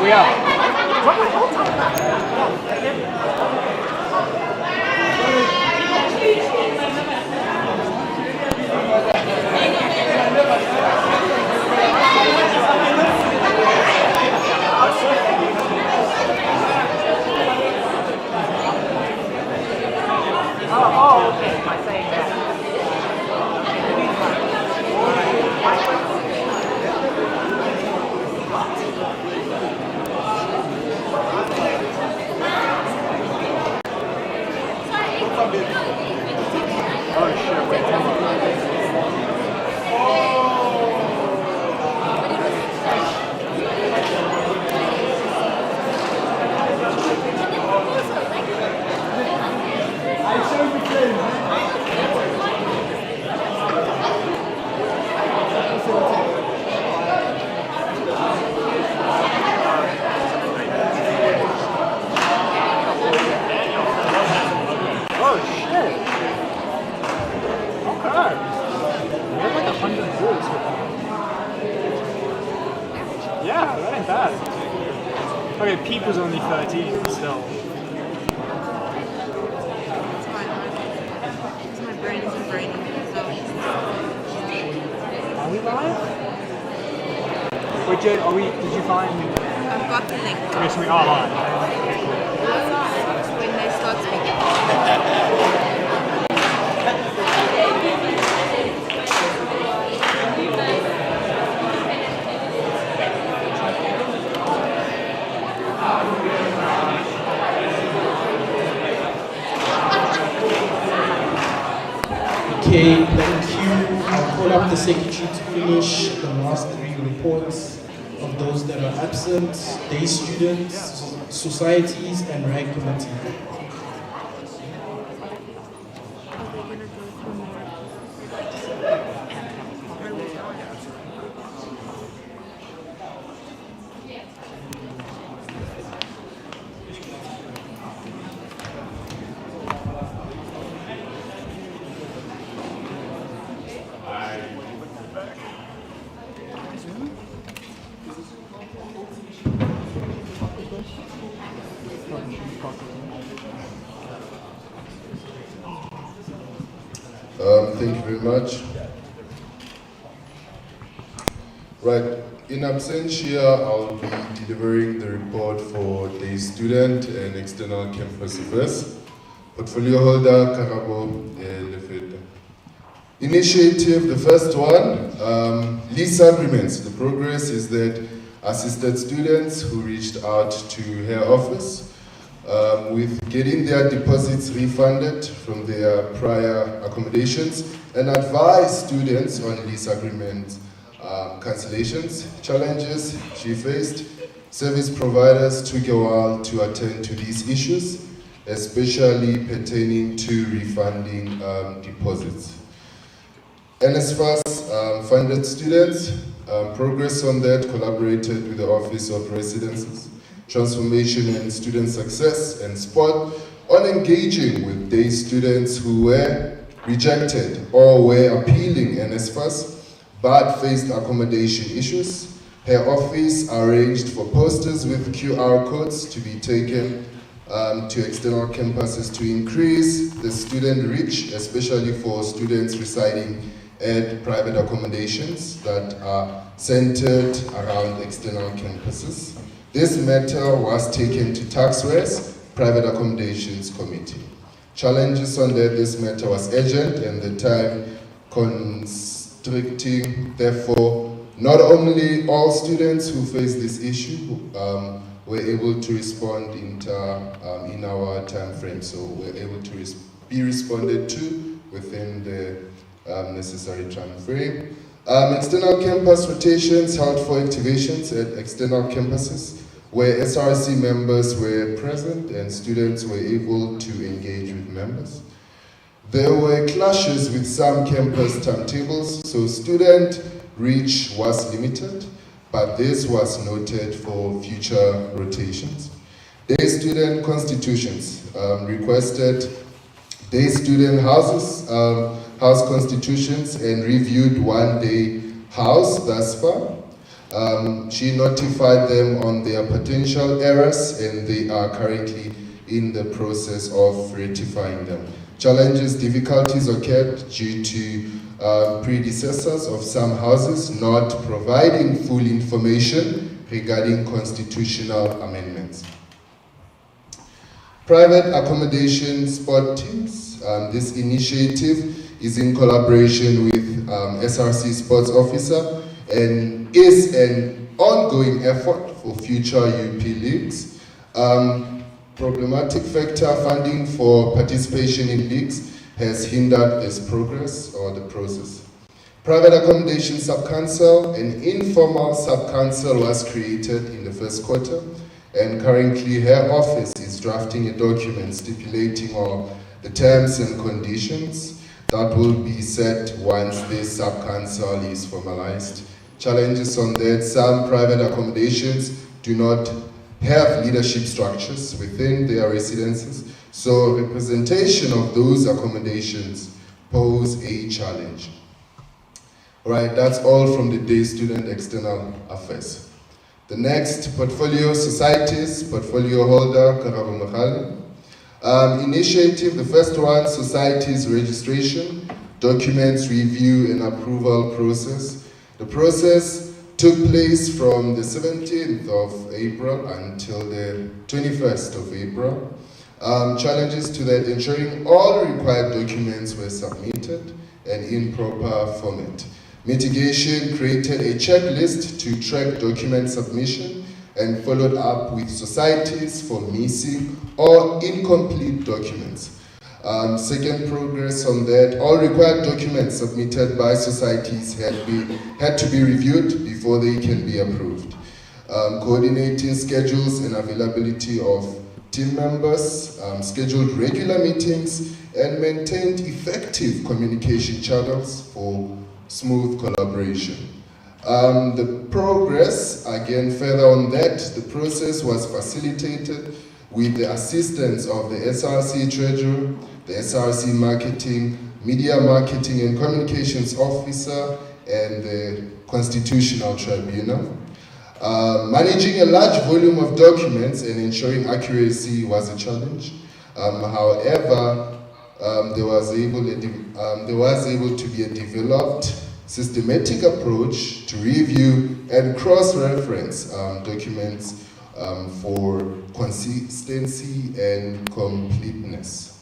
We are. Oh, okay. By saying that. Oh shit! Wait, hold on. Oh shit! Okay. We have like 100 views. Yeah, that ain't bad. Okay, Peep was only 13, but still. My brain isn't braining, so Are we live? Wait, Jade, did you find... I've got the link. Okay, so we are live. When they start speaking. Okay, thank you. I'll call up the secretary to finish the last three reports of those that are absent: day students, societies, and rank committee. Thank you very much. Right, in absentia, I'll be delivering the report for day student and external campus affairs. Portfolio holder, Karabo Lefeda. Initiative, the first one, lease agreements. The progress is that assisted students who reached out to her office with getting their deposits refunded from their prior accommodations and advise students on lease agreement cancellations, challenges she faced. Service providers took a while to attend to these issues, especially pertaining to refunding deposits. NSFAS funded students, progress on that, collaborated with the Office of Residences, Transformation and Student Success and Sport on engaging with day students who were rejected or were appealing NSFAS but faced accommodation issues. Her office arranged for posters with QR codes to be taken to external campuses to increase the student reach, especially for students residing at private accommodations that are centered around external campuses. This matter was taken to TaxRes, Private Accommodations Committee. Challenges on that, this matter was urgent and the time constricting. Therefore, not only all students who face this issue were able to respond in our time frame, so we're able to be responded to within the necessary time frame. External campus rotations held for activations at external campuses where SRC members were present and students were able to engage with members. There were clashes with some campus timetables, so student reach was limited, but this was noted for future rotations. Day student constitutions requested day student houses, house constitutions and reviewed one day house thus far. She notified them on their potential errors, and they are currently in the process of rectifying them. Challenges, difficulties occurred due to predecessors of some houses not providing full information regarding constitutional amendments. Private accommodation sport teams. This initiative is in collaboration with SRC Sports Officer and is an ongoing effort for future UP leagues. Problematic factor: funding for participation in leagues has hindered this progress or the process. Private accommodation sub-council, an informal sub-council was created in the first quarter, and currently her office is drafting a document stipulating all the terms and conditions that will be set once this sub-council is formalized. Challenges on that: some private accommodations do not have leadership structures within their residences, so representation of those accommodations pose a challenge. Alright, that's all from the Day Student External Affairs. The next, portfolio societies, portfolio holder, Karabo Makhali. Initiative, the first one, societies registration, documents review and approval process. The process took place from the 17th of April until the 21st of April. Challenges to that: ensuring all required documents were submitted and in proper format. Mitigation: created a checklist to track document submission and followed up with societies for missing or incomplete documents. Second, progress on that: all required documents submitted by societies had to be reviewed before they can be approved. Coordinating schedules and availability of team members, scheduled regular meetings, and maintained effective communication channels for smooth collaboration. The progress, again, further on that, the process was facilitated with the assistance of the SRC Treasurer, the SRC Marketing, Media Marketing and Communications Officer, and the Constitutional Tribunal. Managing a large volume of documents and ensuring accuracy was a challenge. However, there was able to be a developed systematic approach to review and cross-reference documents for consistency and completeness.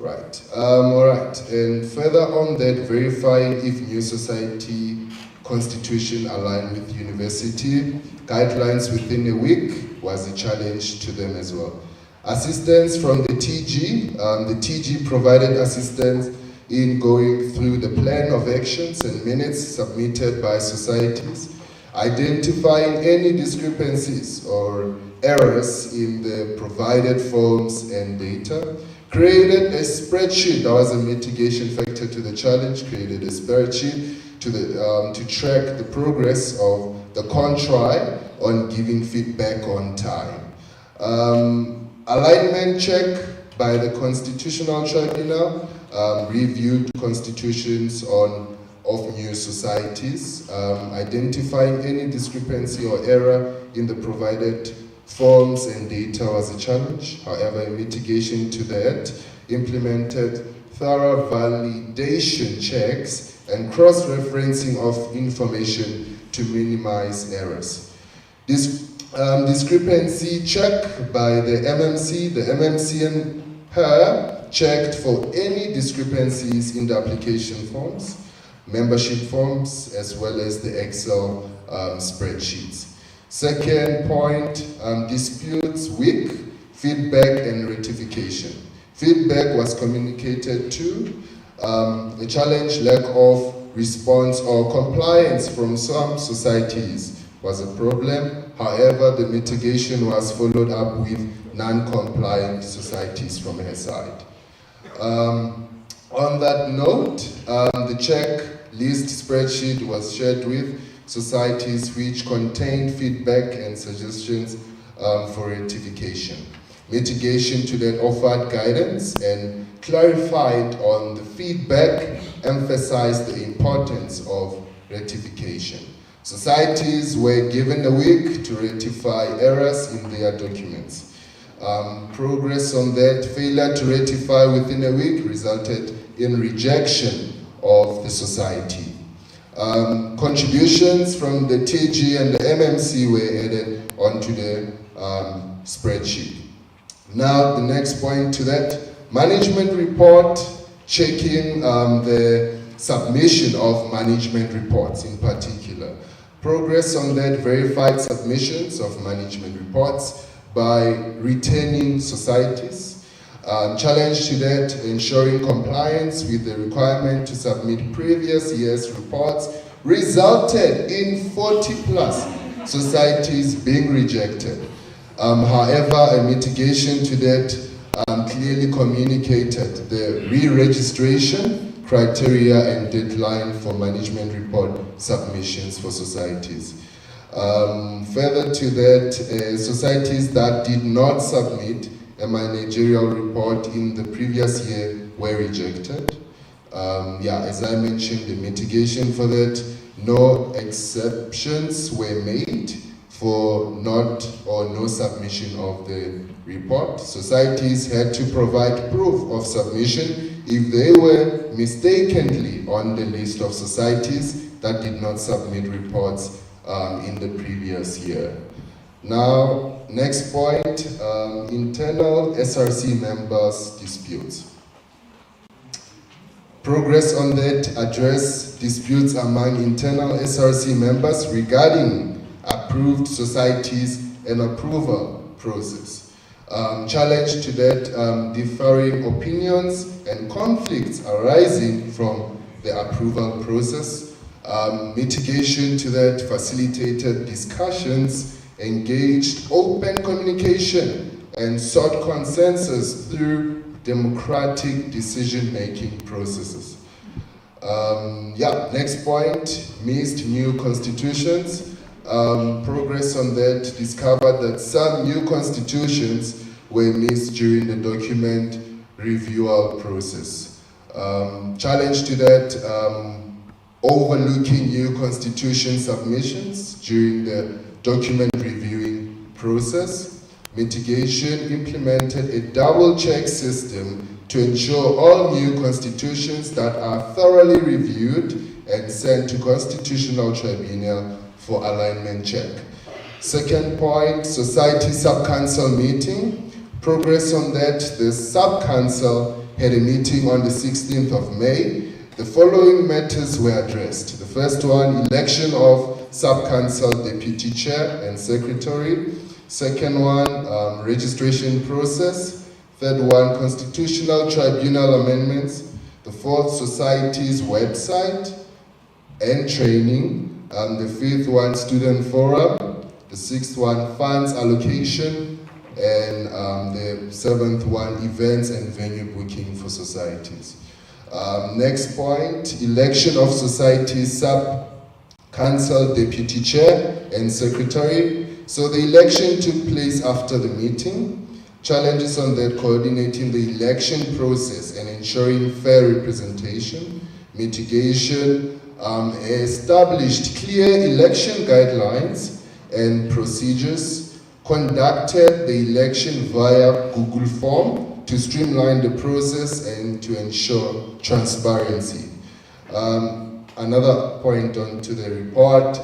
Right. All right. And further on that, verifying if new society constitution aligned with university guidelines within a week was a challenge to them as well. Assistance from the TG. The TG provided assistance in going through the plan of actions and minutes submitted by societies, identifying any discrepancies or errors in the provided forms and data, created a spreadsheet. That was a mitigation factor to the challenge. Created a spreadsheet to track the progress of the contri on giving feedback on time. Alignment check by the Constitutional Tribunal, reviewed constitutions of new societies, identifying any discrepancy or error in the provided forms and data was a challenge. However, in mitigation to that, implemented thorough validation checks and cross-referencing of information to minimize errors. This discrepancy check by the MMC and her checked for any discrepancies in the application forms, membership forms, as well as the Excel spreadsheets. Second point, disputes, weak, feedback and rectification. Feedback was communicated to. The challenge, lack of response or compliance from some societies was a problem. However, the mitigation was followed up with non-compliant societies from her side. On that note, the checklist spreadsheet was shared with societies which contained feedback and suggestions for rectification. Mitigation to that offered guidance and clarified on the feedback, emphasized the importance of rectification. Societies were given a week to rectify errors in their documents. Progress on that, failure to rectify within a week resulted in rejection of the society. Contributions from the TG and the MMC were added onto the spreadsheet. Now, the next point to that, management report, checking the submission of management reports in particular. Progress on that, verified submissions of management reports by returning societies. Challenge to that, ensuring compliance with the requirement to submit previous year's reports resulted in 40 plus societies being rejected. However, a mitigation to that clearly communicated the re-registration criteria and deadline for management report submissions for societies. Further to that, societies that did not submit a managerial report in the previous year were rejected. As I mentioned, the mitigation for that, no exceptions were made for not or no submission of the report. Societies had to provide proof of submission if they were mistakenly on the list of societies that did not submit reports in the previous year. Now, next point, internal SRC members' disputes. Progress on that, address disputes among internal SRC members regarding approved societies and approval process. Challenge to that, differing opinions and conflicts arising from the approval process. Mitigation to that, facilitated discussions, engaged open communication, and sought consensus through democratic decision-making processes. Next point, missed new constitutions. Progress on that, discovered that some new constitutions were missed during the document review process. Challenge to that, overlooking new constitution submissions during the document reviewing process. Mitigation, implemented a double check system to ensure all new constitutions that are thoroughly reviewed and sent to Constitutional Tribunal for alignment check. Second point, Society Sub-Council meeting. Progress on that, the Sub-Council had a meeting on the 16th of May. The following matters were addressed. The first one, election of Sub-Council Deputy Chair and Secretary. Second one, registration process. Third one, Constitutional Tribunal amendments. The fourth, Society's website and training. The fifth one, student forum. The sixth one, funds allocation. And the seventh one, events and venue booking for societies. Next point, election of society sub-council deputy chair and secretary. So the election took place after the meeting. Challenges on that, coordinating the election process and ensuring fair representation. Mitigation, established clear election guidelines and procedures, conducted the election via Google form to streamline the process and to ensure transparency. Another point onto the report,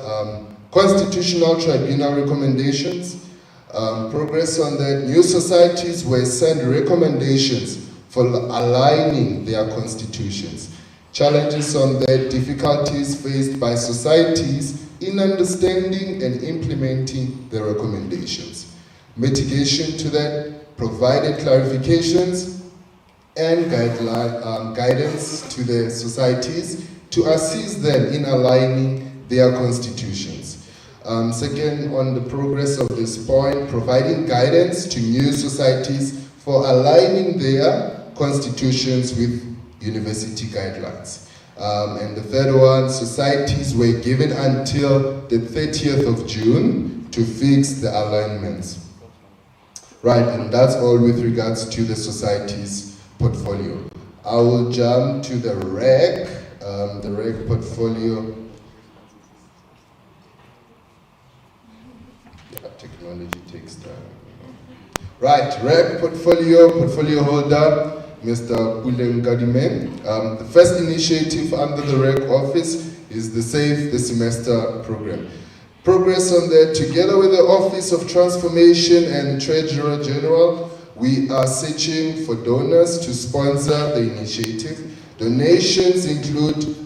Constitutional Tribunal recommendations. Progress on that, new societies were sent recommendations for aligning their constitutions. Challenges on that, difficulties faced by societies in understanding and implementing the recommendations. Mitigation to that, provided clarifications and guidance to the societies to assist them in aligning their constitutions. Second, on the progress of this point, providing guidance to new societies for aligning their constitutions with university guidelines. And the third one, societies were given until the 30th of June to fix the alignments. Right, and that's all with regards to the society's portfolio. I will jump to the REC portfolio. technology takes time. Right, REC portfolio holder, Mr. Puleng Kadime. The first initiative under the REC office is the Save the Semester program. Progress on that, together with the Office of Transformation and Treasurer General, we are searching for donors to sponsor the initiative. Donations include,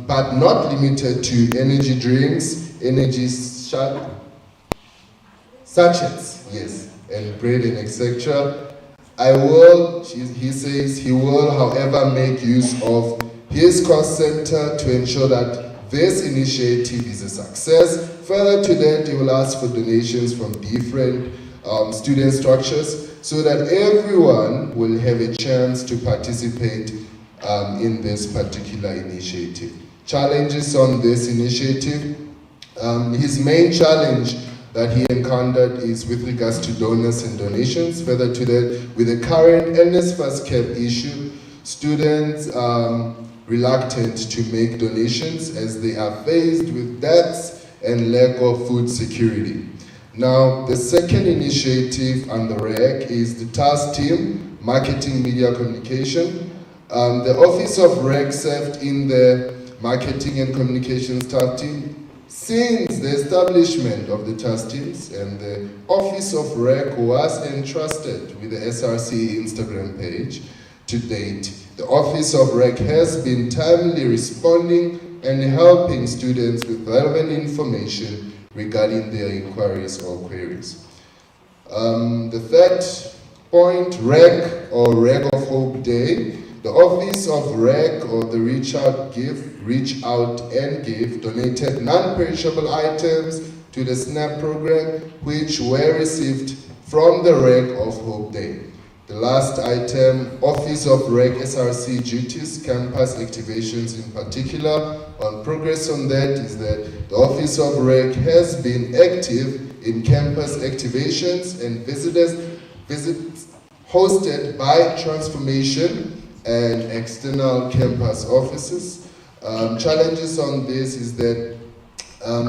but not limited to, energy drinks, energy sachets, yes, and bread and etc. He says he will, however, make use of his cost center to ensure that this initiative is a success. Further to that, he will ask for donations from different student structures so that everyone will have a chance to participate in this particular initiative. Challenges on this initiative. His main challenge that he encountered is with regards to donors and donations. Further to that, with the current NSFAS cap issue, students reluctant to make donations as they are faced with debts and lack of food security. Now, the second initiative on the REC is the task team, Marketing Media Communication. The Office of REC served in the Marketing and Communications task team since the establishment of the task teams, and the Office of REC was entrusted with the SRC Instagram page. To date, the Office of REC has been timely responding and helping students with relevant information regarding their inquiries or queries. The third point, REC or REC of Hope Day. The Office of REC or the Reach Out and Give donated non-perishable items to the SNAP program, which were received from the REC of Hope Day. The last item, Office of REC SRC duties, campus activations in particular. On progress on that is that the Office of REC has been active in campus activations and visits hosted by Transformation and external campus offices. Challenges on this is that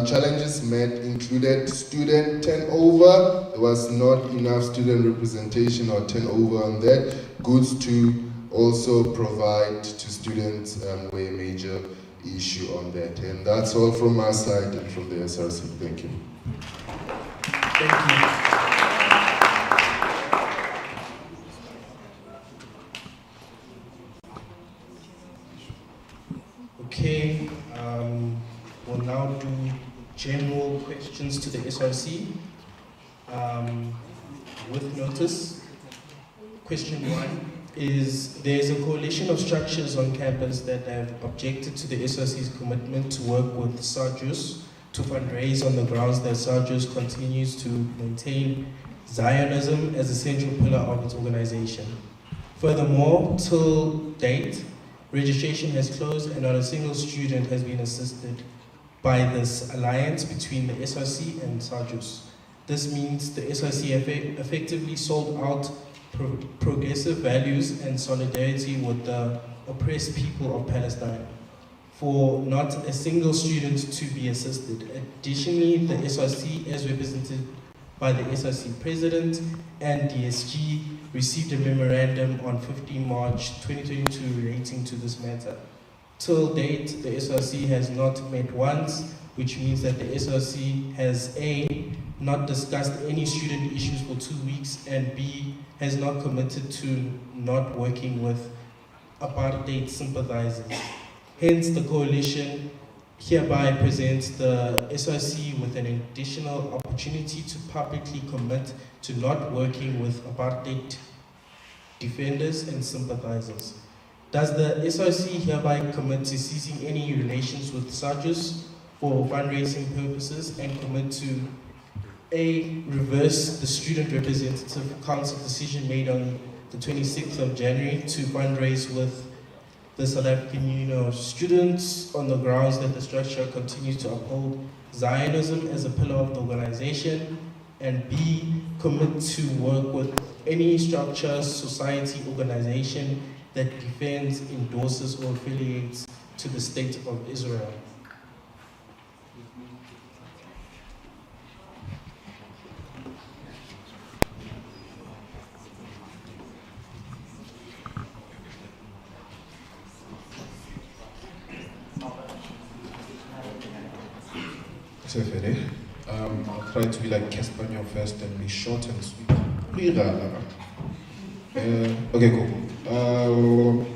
challenges met included student turnover. There was not enough student representation or turnover on that. Goods to also provide to students were a major issue on that. And that's all from our side and from the SRC. Thank you. Thank you. Okay, we'll now do general questions to the SRC with notice. Question 1 is, there's a coalition of structures on campus that have objected to the SRC's commitment to work with SAJUS to fundraise on the grounds that SAJUS continues to maintain Zionism as a central pillar of its organization. Furthermore, till date, registration has closed and not a single student has been assisted by this alliance between the SRC and SAJUS. This means the SRC effectively sold out progressive values and solidarity with the oppressed people of Palestine for not a single student to be assisted. Additionally, the SRC, as represented by the SRC President and DSG, received a memorandum on 15 March 2022 relating to this matter. Till date, the SRC has not met once, which means that the SRC has A, not discussed any student issues for 2 weeks, and B, has not committed to not working with apartheid sympathizers. Hence, the coalition hereby presents the SRC with an additional opportunity to publicly commit to not working with apartheid defenders and sympathizers. Does the SRC hereby commit to ceasing any relations with SAJUS for fundraising purposes and commit to A, reverse the Student Representative Council decision made on the 26th of January to fundraise with the South African Union of Students on the grounds that the structure continues to uphold Zionism as a pillar of the organization, and B, commit to work with any structure, society, organization that defends, endorses, or affiliates to the State of Israel. I'll try to be like Caspanio first and be short and sweet. Okay, cool.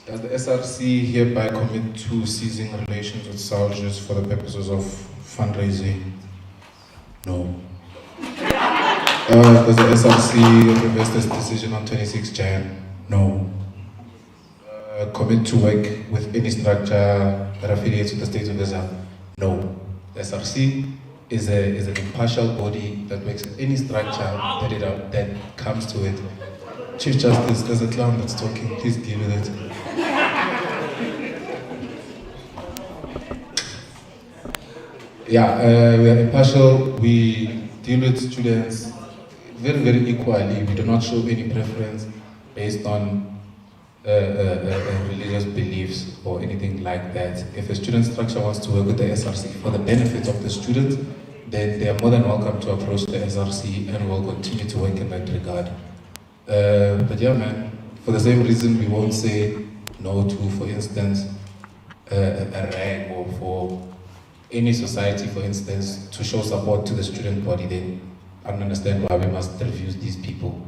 Does the SRC hereby commit to ceasing relations with soldiers for the purposes of fundraising? No. Does the SRC reverse this decision on 26 Jan? No. Commit to work with any structure that affiliates with the state of Israel? No. The SRC is an impartial body that works with any structure that comes to it. Chief Justice, there's a clown that's talking. Please deal with it. Yeah, we are impartial. We deal with students very, very equally. We do not show any preference based on religious beliefs or anything like that. If a student structure wants to work with the SRC for the benefit of the student, then they are more than welcome to approach the SRC and we'll continue to work in that regard. But yeah, man, for the same reason, we won't say no to, for instance, a rag or for any society, for instance, to show support to the student body. Then I don't understand why we must refuse these people.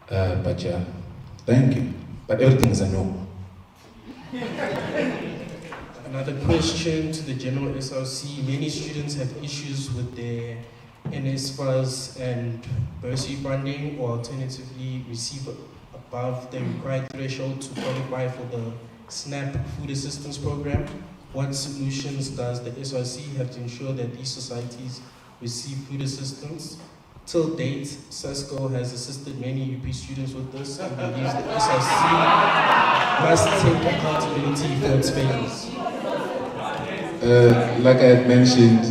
But yeah, thank you. But everything is a no. Another question to the general SRC. Many students have issues with their NSFAS and bursary funding, or alternatively receive above the required threshold to qualify for the SNAP food assistance program. What solutions does the SRC have to ensure that these societies receive food assistance? Till date, SASCO has assisted many UP students with this and believes the SRC must take accountability for its failures. Like I had mentioned,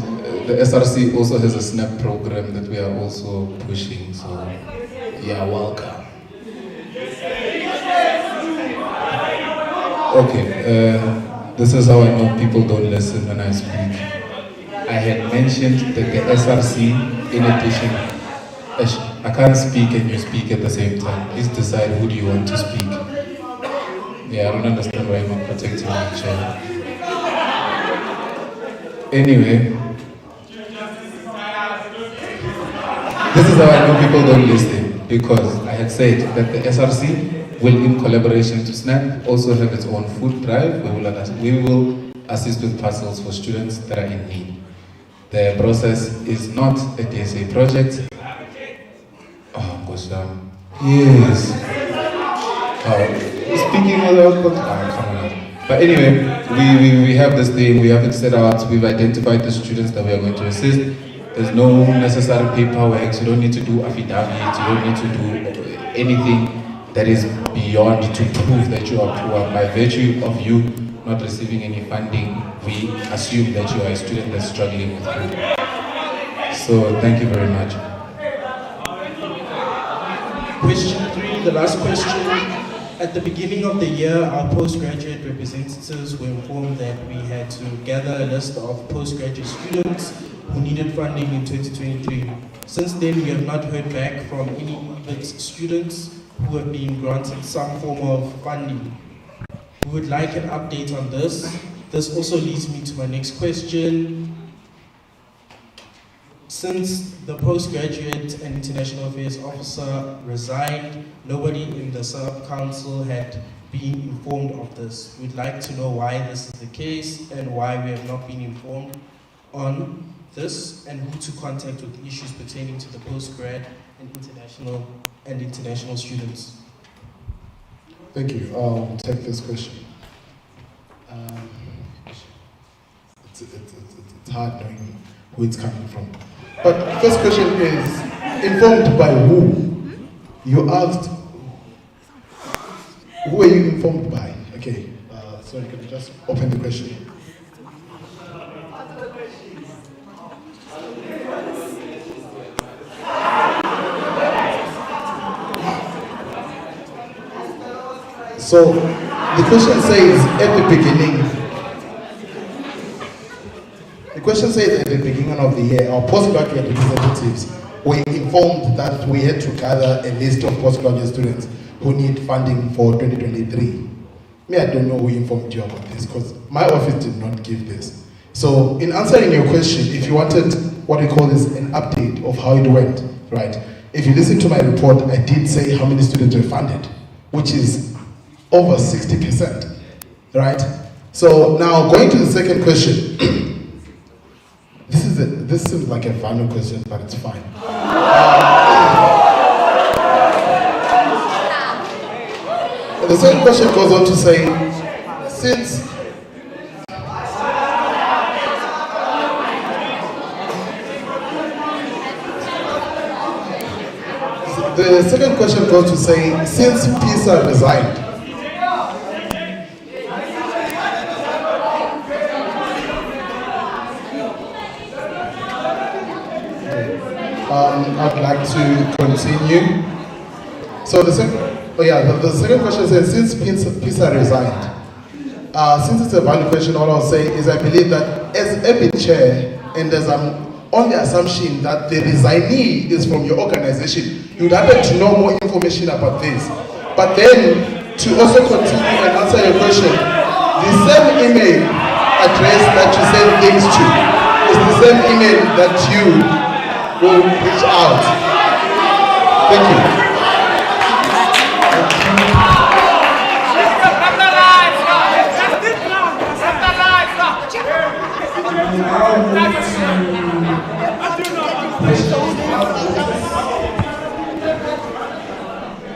the SRC also has a SNAP program that we are also pushing, so yeah, welcome. Okay, this is how I know people don't listen when I speak. I had mentioned that the SRC, in addition, I can't speak and you speak at the same time. Please decide who do you want to speak. Yeah, I don't understand why you're not protecting each other. Anyway, this is how I know people don't listen, because I had said that the SRC will, in collaboration to SNAP, also have its own food drive. We will assist with parcels for students that are in need. The process is not a DSA project. Oh, gosh, yes. Speaking about, come on. But anyway, we have this thing, we have it set out, we've identified the students that we are going to assist. There's no necessary paperwork, so you don't need to do affidavits, you don't need to do anything that is beyond to prove that you are poor. By virtue of you not receiving any funding, we assume that you are a student that's struggling with food. So thank you very much. Question 3, the last question. At the beginning of the year, our postgraduate representatives were informed that we had to gather a list of postgraduate students who needed funding in 2023. Since then, we have not heard back from any EBIT students who have been granted some form of funding. We would like an update on this. This also leads me to my next question. Since the postgraduate and international affairs officer resigned, nobody in the sub-council had been informed of this. We'd like to know why this is the case and why we have not been informed on this, and who to contact with issues pertaining to the postgrad and international students. Thank you. I'll take this question. It's hard knowing who it's coming from. But first question is, informed by who? You asked, who are you informed by? Okay, sorry, can I just open the question? So the question says at the beginning, of the year, our postgraduate representatives were informed that we had to gather a list of postgraduate students who need funding for 2023. Me, I don't know who informed you about this, because my office did not give this. So in answering your question, if you wanted what we call is an update of how it went, right? If you listen to my report, I did say how many students were funded, which is over 60%, right? So now going to the second question. This seems like a final question, but it's fine. The second question goes on to say, since the second question goes to say, since PISA resigned, I'd like to continue. So the second question says, since PISA resigned, since it's a valid question, all I'll say is I believe that as EBIT chair, and as I'm on the assumption that the resignee is from your organization, you'd happen to know more information about this. But then, to also continue and answer your question, the same email address that you send things to is the same email that you will reach out. Thank you.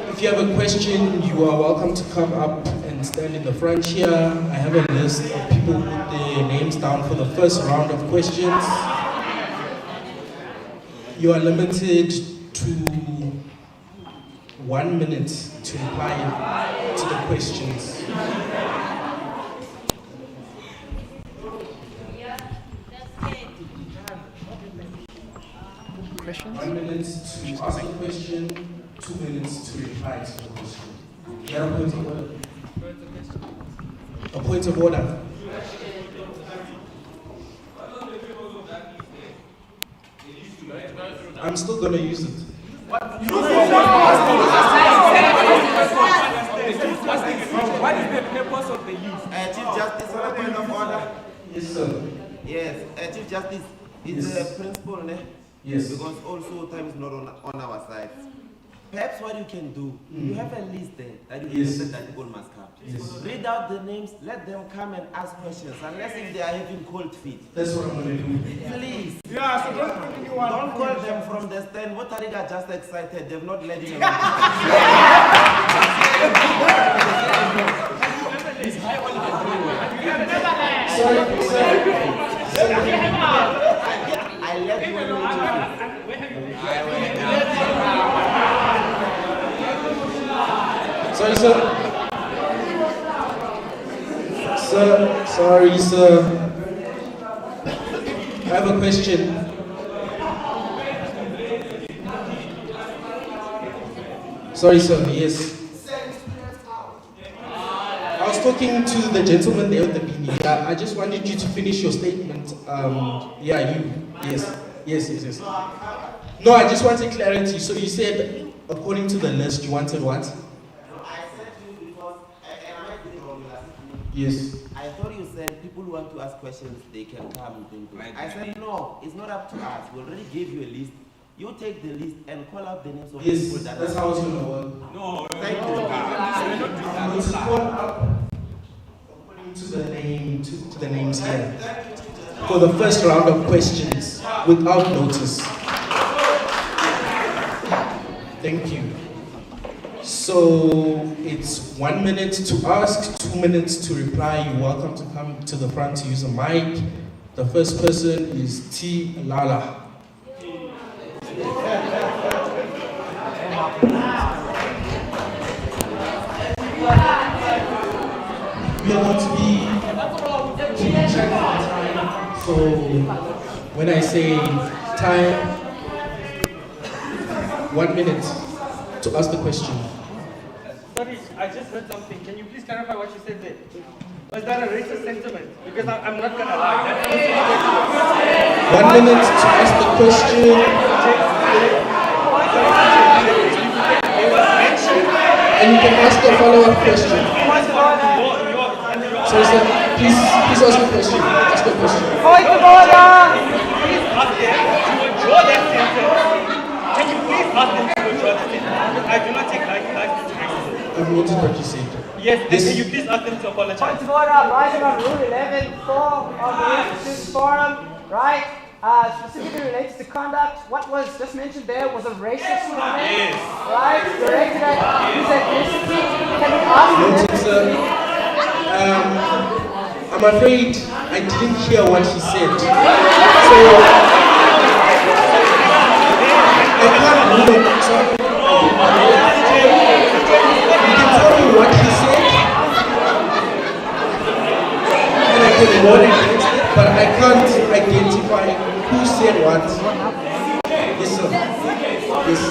If you have a question, you are welcome to come up and stand in the front here. I have a list of people who put their names down for the first round of questions. You are limited to 1 minute to reply to the questions. Questions? 1 minute to ask a question, 2 minutes to reply to the question. Is that a point of order? A point of order. I'm still going to use it. What is the purpose of the use? Chief Justice, on a point of order. Yes, sir. Yes, Chief Justice, it's Yes. a principle, ne? Yes. Because also time is not on our side. Perhaps what you can do, you have a list there that you Yes. listed that people must come. Yes. Read out the names, let them come and ask questions, unless if they are having cold feet. That's what I'm going to do. Please, Yeah, so don't continue on. don't call them from the stand. What are just excited? They've not let him alone. Sorry, sir. I let you alone. Sorry, sir. Sorry, sir. I have a question. Sorry, sir. Yes. I was talking to the gentleman there with the beanie. I just wanted you to finish your statement. Yeah, you. Yes. No, I just wanted clarity. So you said, according to the list, you wanted what? I said to you because I might be wrong. Yes. I thought you said people who want to ask questions, they can come and do it. I said no, it's not up to us. We already gave you a list. You take the list and call out the names of Yes, people that that's are. how it's going to work. No, Thank you. I'm going to call up according to the name, to the names here for the first round of questions without notice. Thank you. So it's 1 minute to ask, 2 minutes to reply. You're welcome to come to the front to use a mic. The first person is T. Lala. We are going to be keeping track of the time. So when I say time, 1 minute to ask the question. Sorry, I just heard something. Can you please clarify what you said there? Was that a racist sentiment? Because I'm not gonna lie. 1 minute to ask the question. And you can ask a follow-up question. Sorry, sir. Please ask a question. Ask a question. Point of order! Please ask them to withdraw that sentence. Can you please ask them to withdraw that sentence? I do not take license to racism. I've noted what you said. Yes, then can you please ask them to apologize? Point of order, rising on Rule 11.4 of the Institute Forum, right? Specifically related to conduct. What was just mentioned there was a racist comment, right? Directed at his ethnicity. Can we ask Noted, sir. I'm afraid I didn't hear what he said. So I can't rule on. Sorry. You can tell me what he said, and I can vote against it, but I can't identify who said what. Yes, sir. Yes.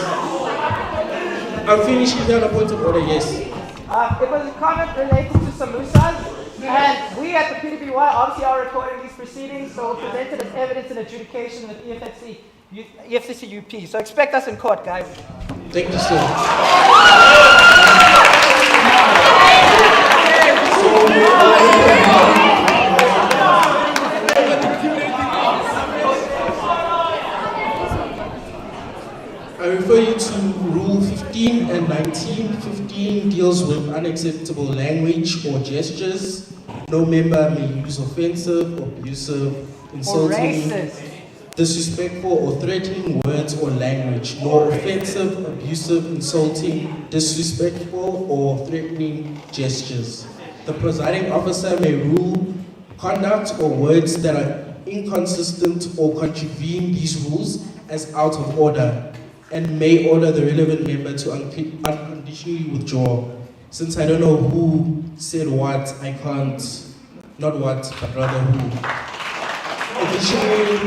I'm finished here on a point of order, yes. It was a comment related to samosas, and we at the PDPY obviously are recording these proceedings, so we'll present it as evidence in adjudication with EFCC UP. So expect us in court, guys. Thank you, sir. I refer you to Rule 15 and 19. 15 deals with unacceptable language or gestures. No member may use offensive, abusive, insulting, disrespectful or threatening words or language, nor offensive, abusive, insulting, disrespectful or threatening gestures. The presiding officer may rule conduct or words that are inconsistent or contravene these rules as out of order, and may order the relevant member to unconditionally withdraw. Since I don't know who said what, I can't, not what, but rather who. Additionally,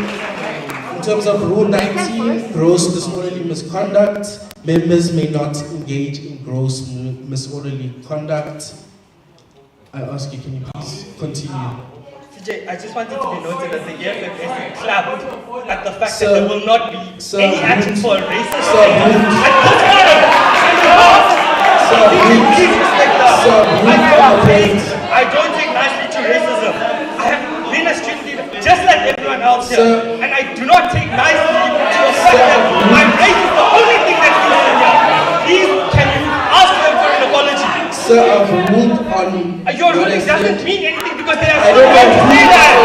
in terms of Rule 19, gross disorderly misconduct, members may not engage in gross disorderly conduct. I ask you, can you please continue? CJ, I just wanted to be noted that the EFFS clapped at the fact that there will not be any action for a racist I don't take nicely to racism. I have been a student leader just like everyone else here, and I do not take nicely to the fact that my race is the only thing that's in here. Please, can you ask them for an apology? Sir, I've ruled on. Your ruling doesn't mean anything because they are I don't going to say know. that.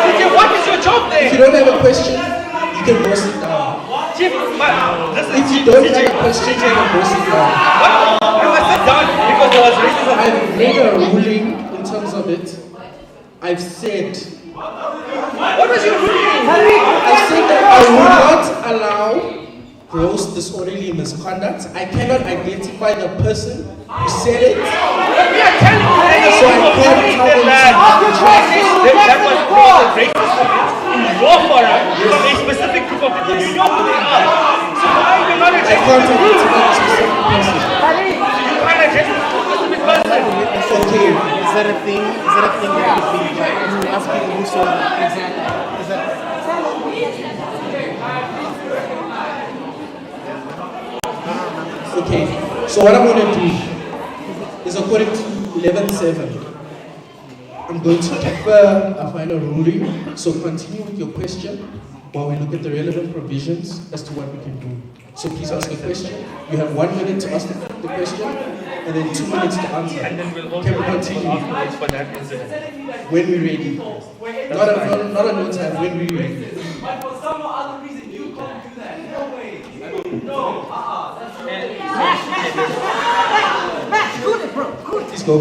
CJ, what is your job there? If you don't have a question, you can go sit down. Chief, listen, If you don't have a question, you can go sit down. What? I must sit down because there was racism. I've made a ruling in terms of it. I've said. What was your ruling? I said that I will not allow gross disorderly misconduct. I cannot identify the person who said it. But we are telling you that So I can't tell that was racist in your forum from a specific group of people. You know who they are. So why are you not I addressing can't the group? identify a specific person. You can't address the specific person. Okay. Is that a thing? Is that a thing that could be like you ask people who saw that? Exactly. Is that Okay. So what I'm going to do is according to 11.7. I'm going to defer a final ruling. So continue with your question while we look at the relevant provisions as to what we can do. So please ask a question. You have 1 minute to ask the question, and then 2 minutes to answer. And then we'll Can we also continue afterwards for that incident. when we're ready? Not a no time, when we're ready. But for some other reason, you can't do that. No way. No. Please go.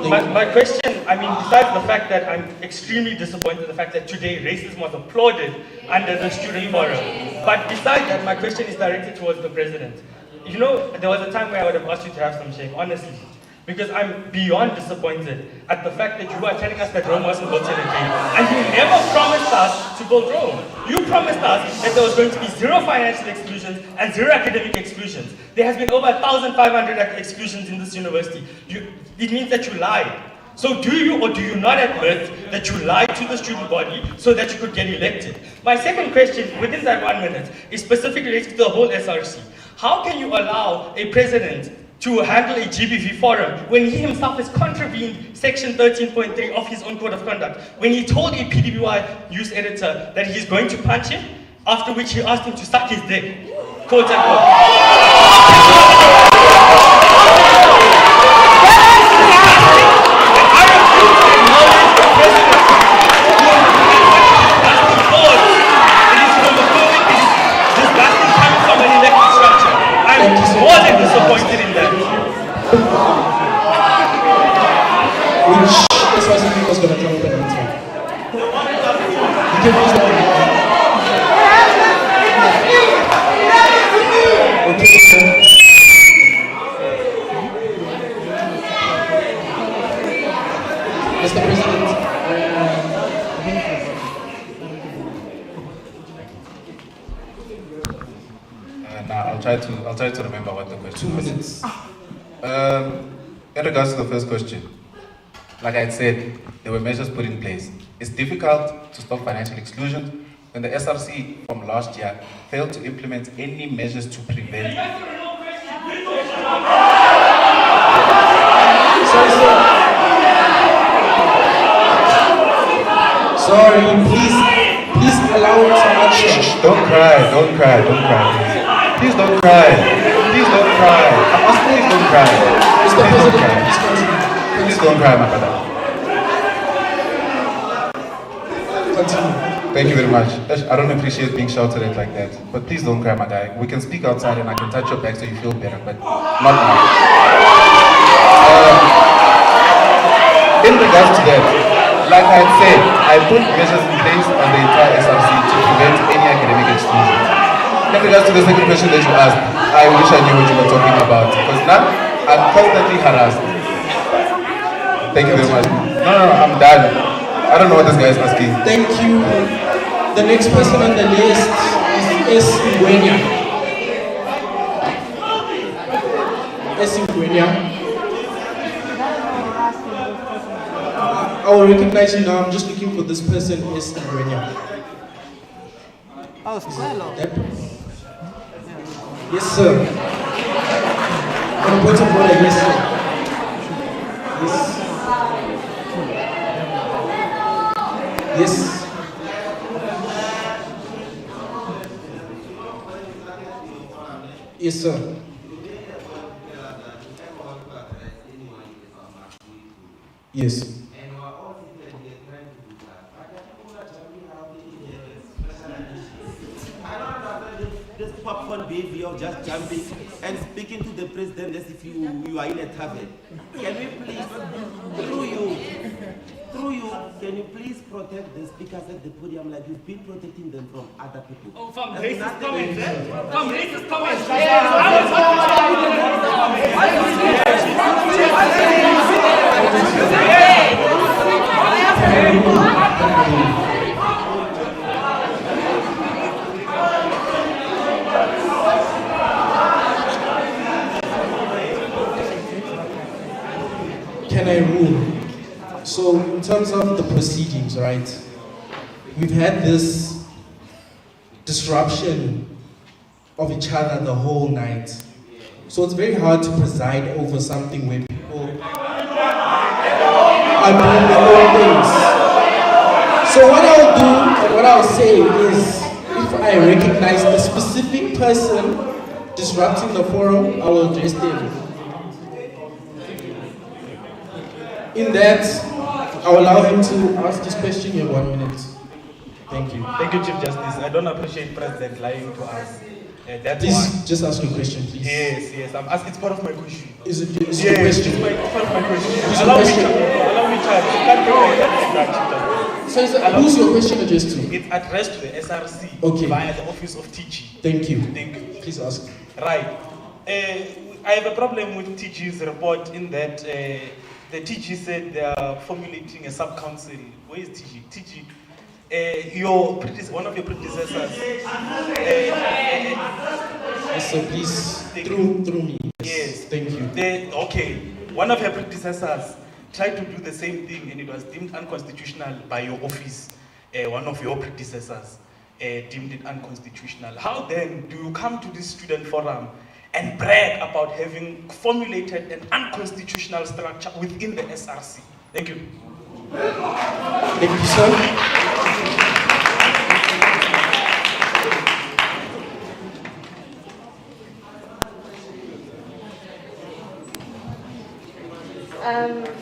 My question, I mean, besides the fact that I'm extremely disappointed in the fact that today racism was applauded under the student forum. But besides that, my question is directed towards the president. You know, there was a time where I would have asked you to have some shame, honestly. Because I'm beyond disappointed at the fact that you are telling us that Rome wasn't built in a day. And you never promised us to build Rome. You promised us that there was going to be 0 financial exclusions and 0 academic exclusions. There has been over 1,500 exclusions in this university. It means that you lied. So do you or do you not admit that you lied to the student body so that you could get elected? My second question, within that 1 minute, is specifically related to the whole SRC. How can you allow a president to handle a GBV forum when he himself has contravened section 13.3 of his own code of conduct, when he told a PWI news editor that he's going to punch him, after which he asked him to suck his dick, quote unquote. More than disappointed in that. Which is why something was going to come up and answer. You can use that. Okay, sir. Mr. President. I'll try to remember what the question 2 was. minutes. In regards to the first question, like I said, there were measures put in place. It's difficult to stop financial exclusion when the SRC from last year failed to implement any measures to prevent. Sorry, please allow him to answer. Don't cry, please. Please don't cry. Please don't cry. I'm asking you, don't cry. Mr. President, please continue. Please don't cry, my brother. Continue. Thank you very much. I don't appreciate being shouted at like that. But please don't cry, my guy. We can speak outside and I can touch your back so you feel better, but not now. In regards to that, like I had said, I put measures in place on the entire SRC to prevent any academic exclusion. In regards to the second question that you asked, I wish I knew what you were talking about. Because now, I'm constantly harassed. Thank you very much. No, I'm done. I don't know what this guy is asking. Thank you. The next person on the list is Ngwenya. I will recognize you now. I'm just looking for this person, S. Ngwenya. Oh, Squello. Yes, sir. On a point of order, yes, sir. Yes. Yes, sir. Yes. This popcorn behavior of just jumping and speaking to the president as if you are in a tavern. Can we please, through you, can you please protect the speakers at the podium like you've been protecting them from other people? Oh, from racist comments, eh? From racist comments. Can I rule? So in terms of the proceedings, right, we've had this disruption of each other the whole night. So it's very hard to preside over something where people are doing their own things. So what I'll do and what I'll say is, if I recognize a specific person disrupting the forum, I will address them. In that, I'll allow him to ask his question. You have 1 minute. Thank you. Thank you, Chief Justice. I don't appreciate President lying to us. Please, just ask your question, please. Yes. I'm asking. It's part of my question. Is it Yes, your question? it's part of my question. Who's your Allow me to. So who's your question addressed to? It's addressed to the SRC via the Office of TG. Thank you. Please ask. Right. I have a problem with TG's report in that the TG said they are formulating a sub-council. Where is TG? TG. One of your predecessors. So please, through me. Yes. Thank you. Okay. One of your predecessors tried to do the same thing and it was deemed unconstitutional by your office. One of your predecessors deemed it unconstitutional. How then do you come to this student forum and brag about having formulated an unconstitutional structure within the SRC. Thank you. Thank you, sir.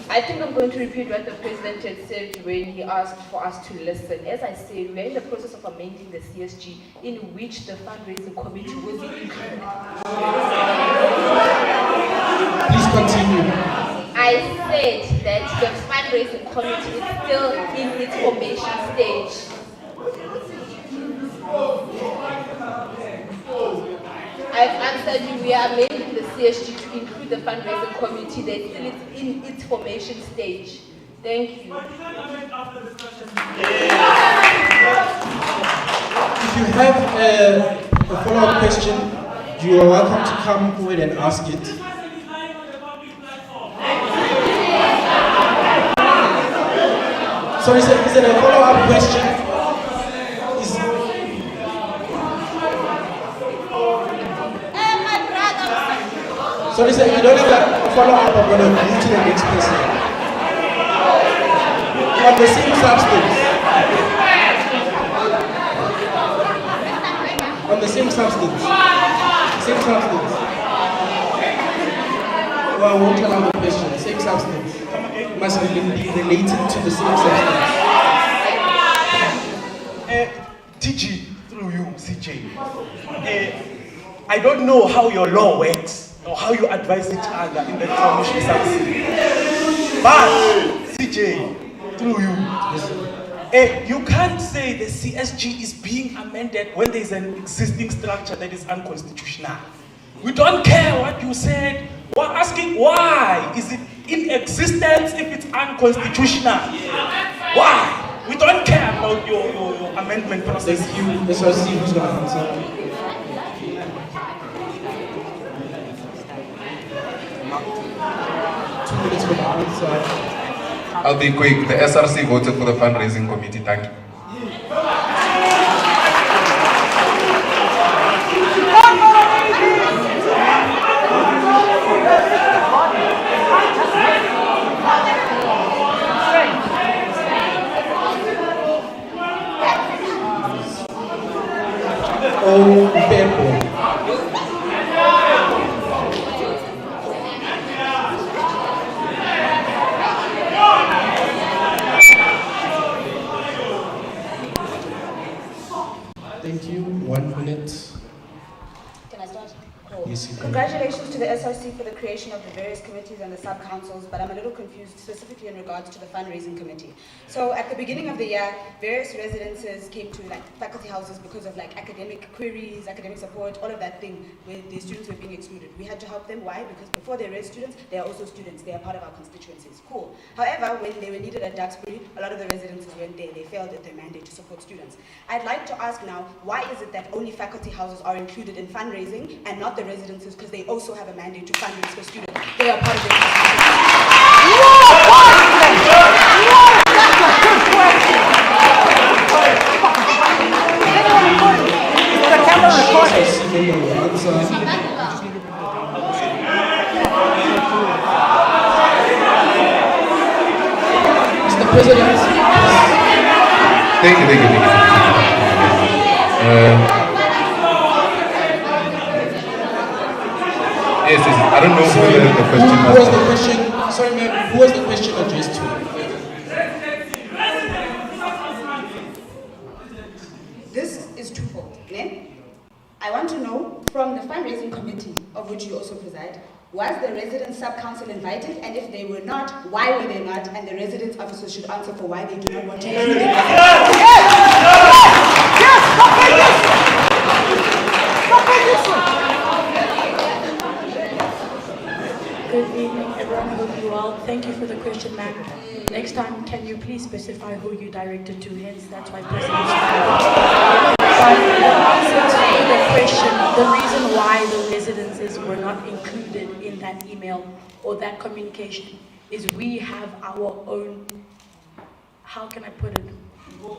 I think I'm going to repeat what the President had said when he asked for us to listen. As I said, we're in the process of amending the CSG in which the fundraising committee will be included. Please continue. I said that the fundraising committee is still in its formation stage. I've answered you. We are amending the CSG to include the fundraising committee that still is in its formation stage. Thank you. If you have a follow-up question, you are welcome to come forward and ask it. Sorry, sir, is it a follow-up question? Sorry, sir, you don't have a follow-up. I'm going to move to the next person. On the same substance. On the same substance. Same substance. Well, I won't allow the question. Same substance. Must be related to the same substance. TG, through you, CJ. I don't know how your law works or how you advise each other in the transmission service. But, CJ, through you, you can't say the CSG is being amended when there is an existing structure that is unconstitutional. We don't care what you said. We're asking why is it in existence if it's unconstitutional? Why? We don't care about your amendment process. Thank you. Let's see who's going to answer. I'll be quick. The SRC voted for the fundraising committee. Thank you. Oh, people. Thank you. 1 minute. Can I start? Yes, you can. Congratulations to the SRC for the creation of the various committees and the sub-councils, but I'm a little confused specifically in regards to the fundraising committee. So at the beginning of the year, various residences came to faculty houses because of academic queries, academic support, all of that thing where the students were being excluded. We had to help them. Why? Because before they were students, they are also students. They are part of our constituencies. Cool. However, when they were needed at Duxbury, a lot of the residences weren't there. They failed at their mandate to support students. I'd like to ask now, why is it that only faculty houses are included in fundraising and not the residences, because they also have a mandate to fundraise for students? They are part of the Mr. President. Thank you. Yes, I don't know Sorry, who the question who was the question? Sorry, ma'am. Who was the question addressed to? This is twofold. I want to know from the fundraising committee, of which you also preside, was the resident sub-council invited? And if they were not, why were they not? And the residence officers should answer for why they do not want to include it. Good evening, everyone. I hope you're well. Thank you for the question, ma'am. Next time, can you please specify who you directed to? Hence, that's why President But the answer to the question, the reason why the residences were not included in that email or that communication is we have our own, how can I put it? We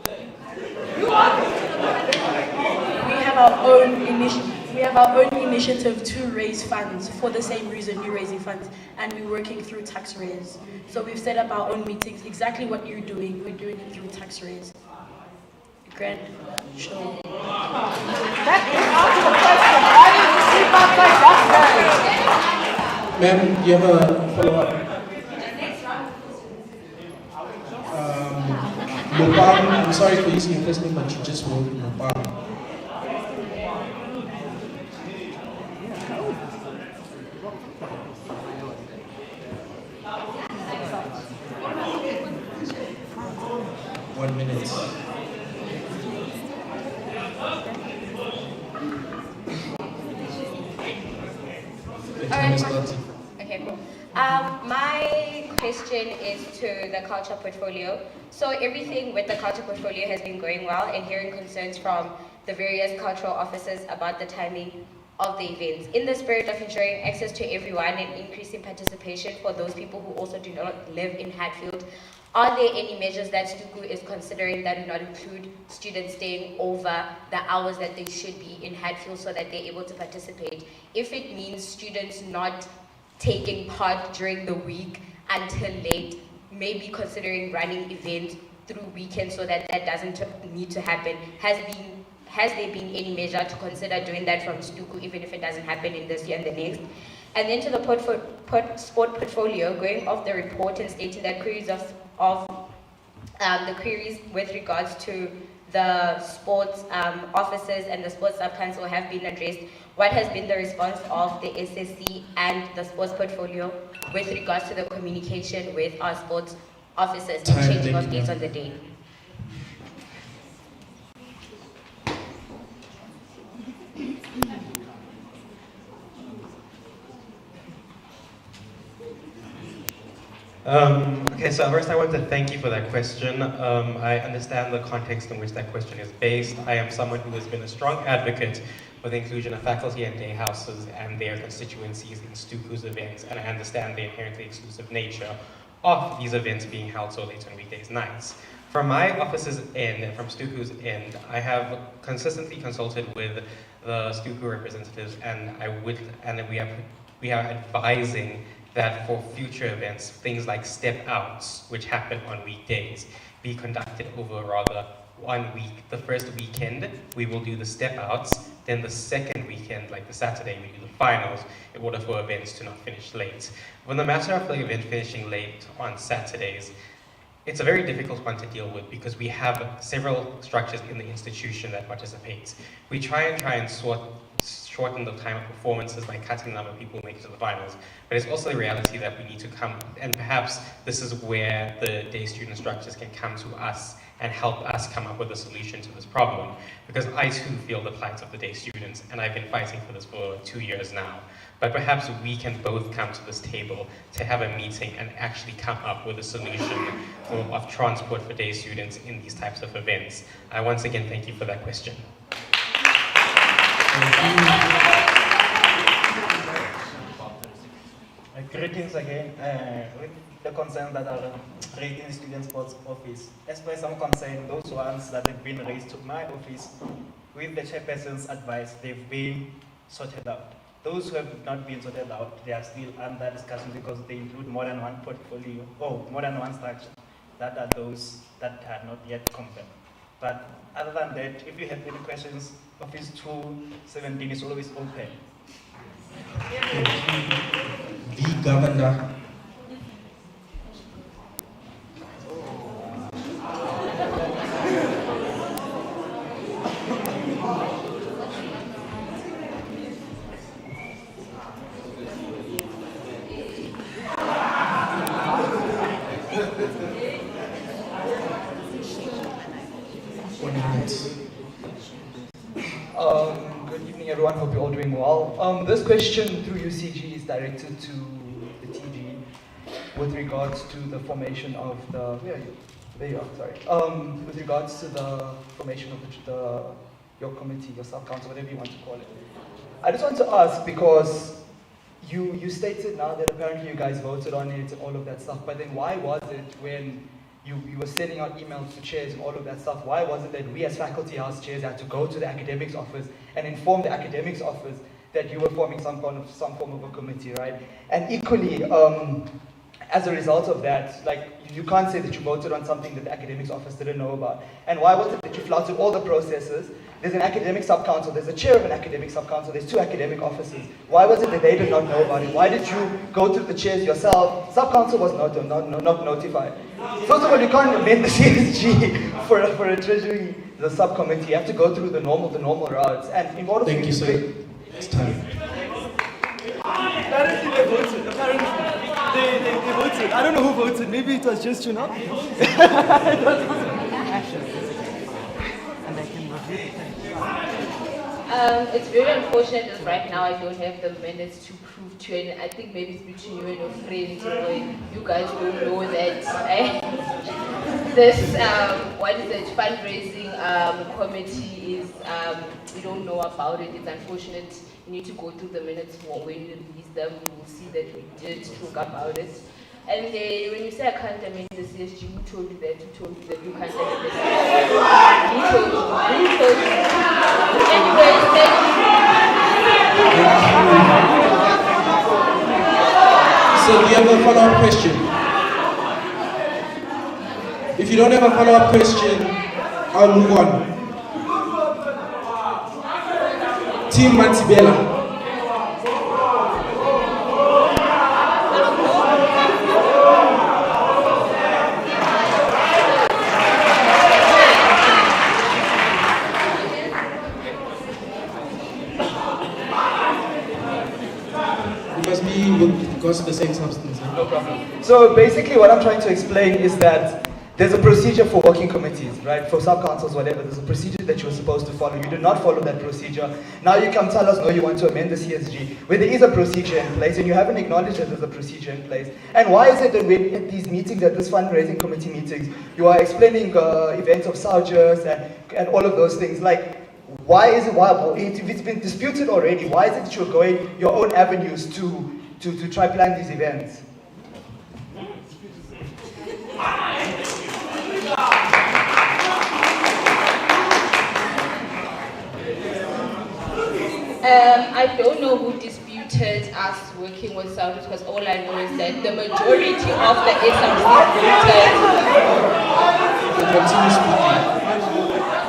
have our own initiative. We have our own initiative to raise funds for the same reason you're raising funds, and we're working through tax raise. So we've set up our own meetings, exactly what you're doing, we're doing it through tax raise. Grant, show. That didn't answer the question. Why did you sleep outside that Ma'am, you have a follow-up? Lopang, I'm sorry for using your first name, but you just wrote Lopang. One minute. Okay, cool. My question is to the culture portfolio. So everything with the culture portfolio has been going well, and hearing concerns from the various cultural officers about the timing of the events. In the spirit of ensuring access to everyone and increasing participation for those people who also do not live in Hatfield, are there any measures that STUKU is considering that do not include students staying over the hours that they should be in Hatfield so that they're able to participate? If it means students not taking part during the week until late, maybe considering running events through weekends so that that doesn't need to happen. Has there been any measure to consider doing that from STUKU, even if it doesn't happen in this year and the next? And then to the sport portfolio, going off the report and stating that queries the queries with regards to the sports officers and the sports sub-council have been addressed. What has been the response of the SSC and the sports portfolio with regards to the communication with our sports officers and changing of dates on the day? Okay, so first I want to thank you for that question. I understand the context in which that question is based. I am someone who has been a strong advocate for the inclusion of faculty and day houses and their constituencies in STUKU's events, and I understand the inherently exclusive nature of these events being held so late on weekdays nights. From my office's end and from STUKU's end, I have consistently consulted with the STUKU representatives, and we are advising that for future events, things like step outs, which happen on weekdays, be conducted over rather 1 week. The first weekend, we will do the step outs, then the second weekend, like the Saturday, we do the finals in order for events to not finish late. On the matter of the event finishing late on Saturdays, it's a very difficult one to deal with because we have several structures in the institution that participate. We try and shorten the time of performances by cutting the number of people who make it to the finals. But it's also the reality that we need to come, and perhaps this is where the day student structures can come to us and help us come up with a solution to this problem. Because I too feel the plight of the day students, and I've been fighting for this for 2 years now. But perhaps we can both come to this table to have a meeting and actually come up with a solution of transport for day students in these types of events. I once again thank you for that question. Greetings again. With the concerns that are raised in the Student Sports Office, as per some concern, those ones that have been raised to my office, with the chairperson's advice, they've been sorted out. Those who have not been sorted out, they are still under discussion because they include more than one portfolio, or more than one structure. That are those that are not yet confirmed. But other than that, if you have any questions, Office 217 is always open. The Governor. Good evening, everyone. Hope you're all doing well. This question through UCG is directed to the TG with regards to the formation of the. Where are you? There you are. Sorry. With regards to the formation of your committee, your sub-council, whatever you want to call it. I just want to ask because you stated now that apparently you guys voted on it and all of that stuff. But then why was it when you were sending out emails to chairs and all of that stuff. Why was it that we as faculty house chairs had to go to the academics office and inform the academics office that you were forming some form of a committee, right? And equally, as a result of that, like, you can't say that you voted on something that the academics office didn't know about. And why was it that you flouted all the processes? There's an academic sub-council, there's a chair of an academic sub-council, there's 2 academic officers. Why was it that they did not know about it? Why did you go through the chairs yourself? Sub-council was not notified. First of all, you can't amend the CSG for a treasury, the subcommittee. You have to go through the normal routes. And in order Thank you, sir. It's time. Apparently they voted. They voted. I don't know who voted. Maybe it was just you now. It's very unfortunate that right now I don't have the minutes to prove to you, and I think maybe it's between you and your friend. You guys don't know that this what is it, fundraising committee is we don't know about it. It's unfortunate. You need to go through the minutes for when you release them. You will see that we did talk about it. And when you say I can't amend the CSG, who told you that? Who told you that you can't amend the CSG? Who told you? Who told you? Anyways, thank you. So do you have a follow-up question? If you don't have a follow-up question, I'll move on. Team Matibela. Because of the same substance. No problem. So basically what I'm trying to explain is that there's a procedure for working committees, right? For sub-councils, whatever. There's a procedure that you're supposed to follow. You did not follow that procedure. Now you come tell us, no, you want to amend the CSG, where there is a procedure in place, and you haven't acknowledged that there's a procedure in place. And why is it that when at these meetings, at this fundraising committee meetings, you are explaining events of Saujus and all of those things? Like, why is it, if it's been disputed already, why is it that you're going your own avenues to try plan these events? I don't know who disputed us working with Saudi, because all I know is that the majority of the SRC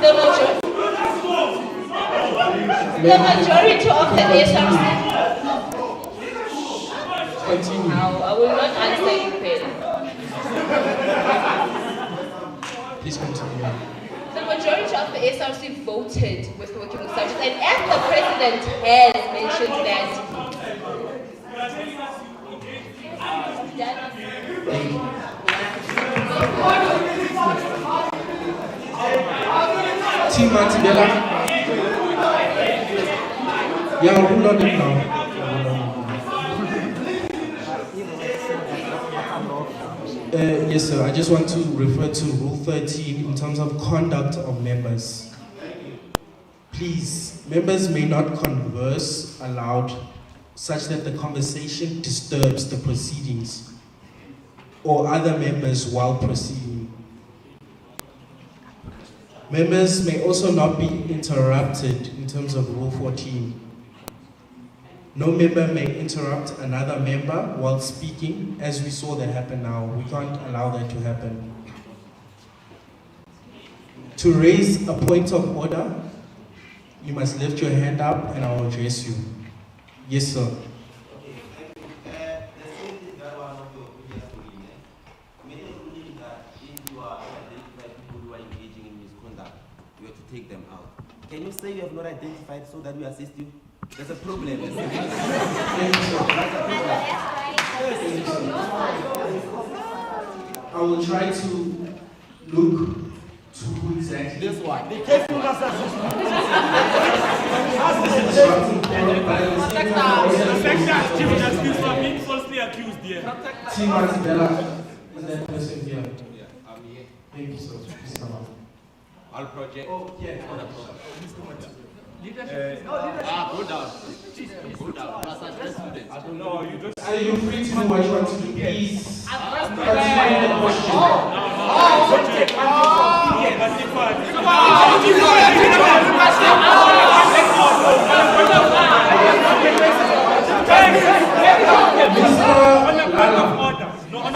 the majority of the SRC. Continue. I will not answer you, Pedro. Please continue. The majority of the SRC voted with working with subjects, and as the president has mentioned that. Team Matibela. Yeah, who not it now? Yes, sir. I just want to refer to Rule 13 in terms of conduct of members. Please, members may not converse aloud such that the conversation disturbs the proceedings or other members while proceeding. Members may also not be interrupted in terms of Rule 14. No member may interrupt another member while speaking, as we saw that happen now. We can't allow that to happen. To raise a point of order, you must lift your hand up and I will address you. Yes, sir. Take them out. Can you say you have not identified so that we assist you? There's a problem. I will try to look to who exactly. This one. The careful Team Matibela, is that person here? Yeah, I'm here. Thank you, sir. Please come on. All project. Oh, yeah. Go down. Go down. No, you just. Are you free to do what you want to do? Please. Continue the question.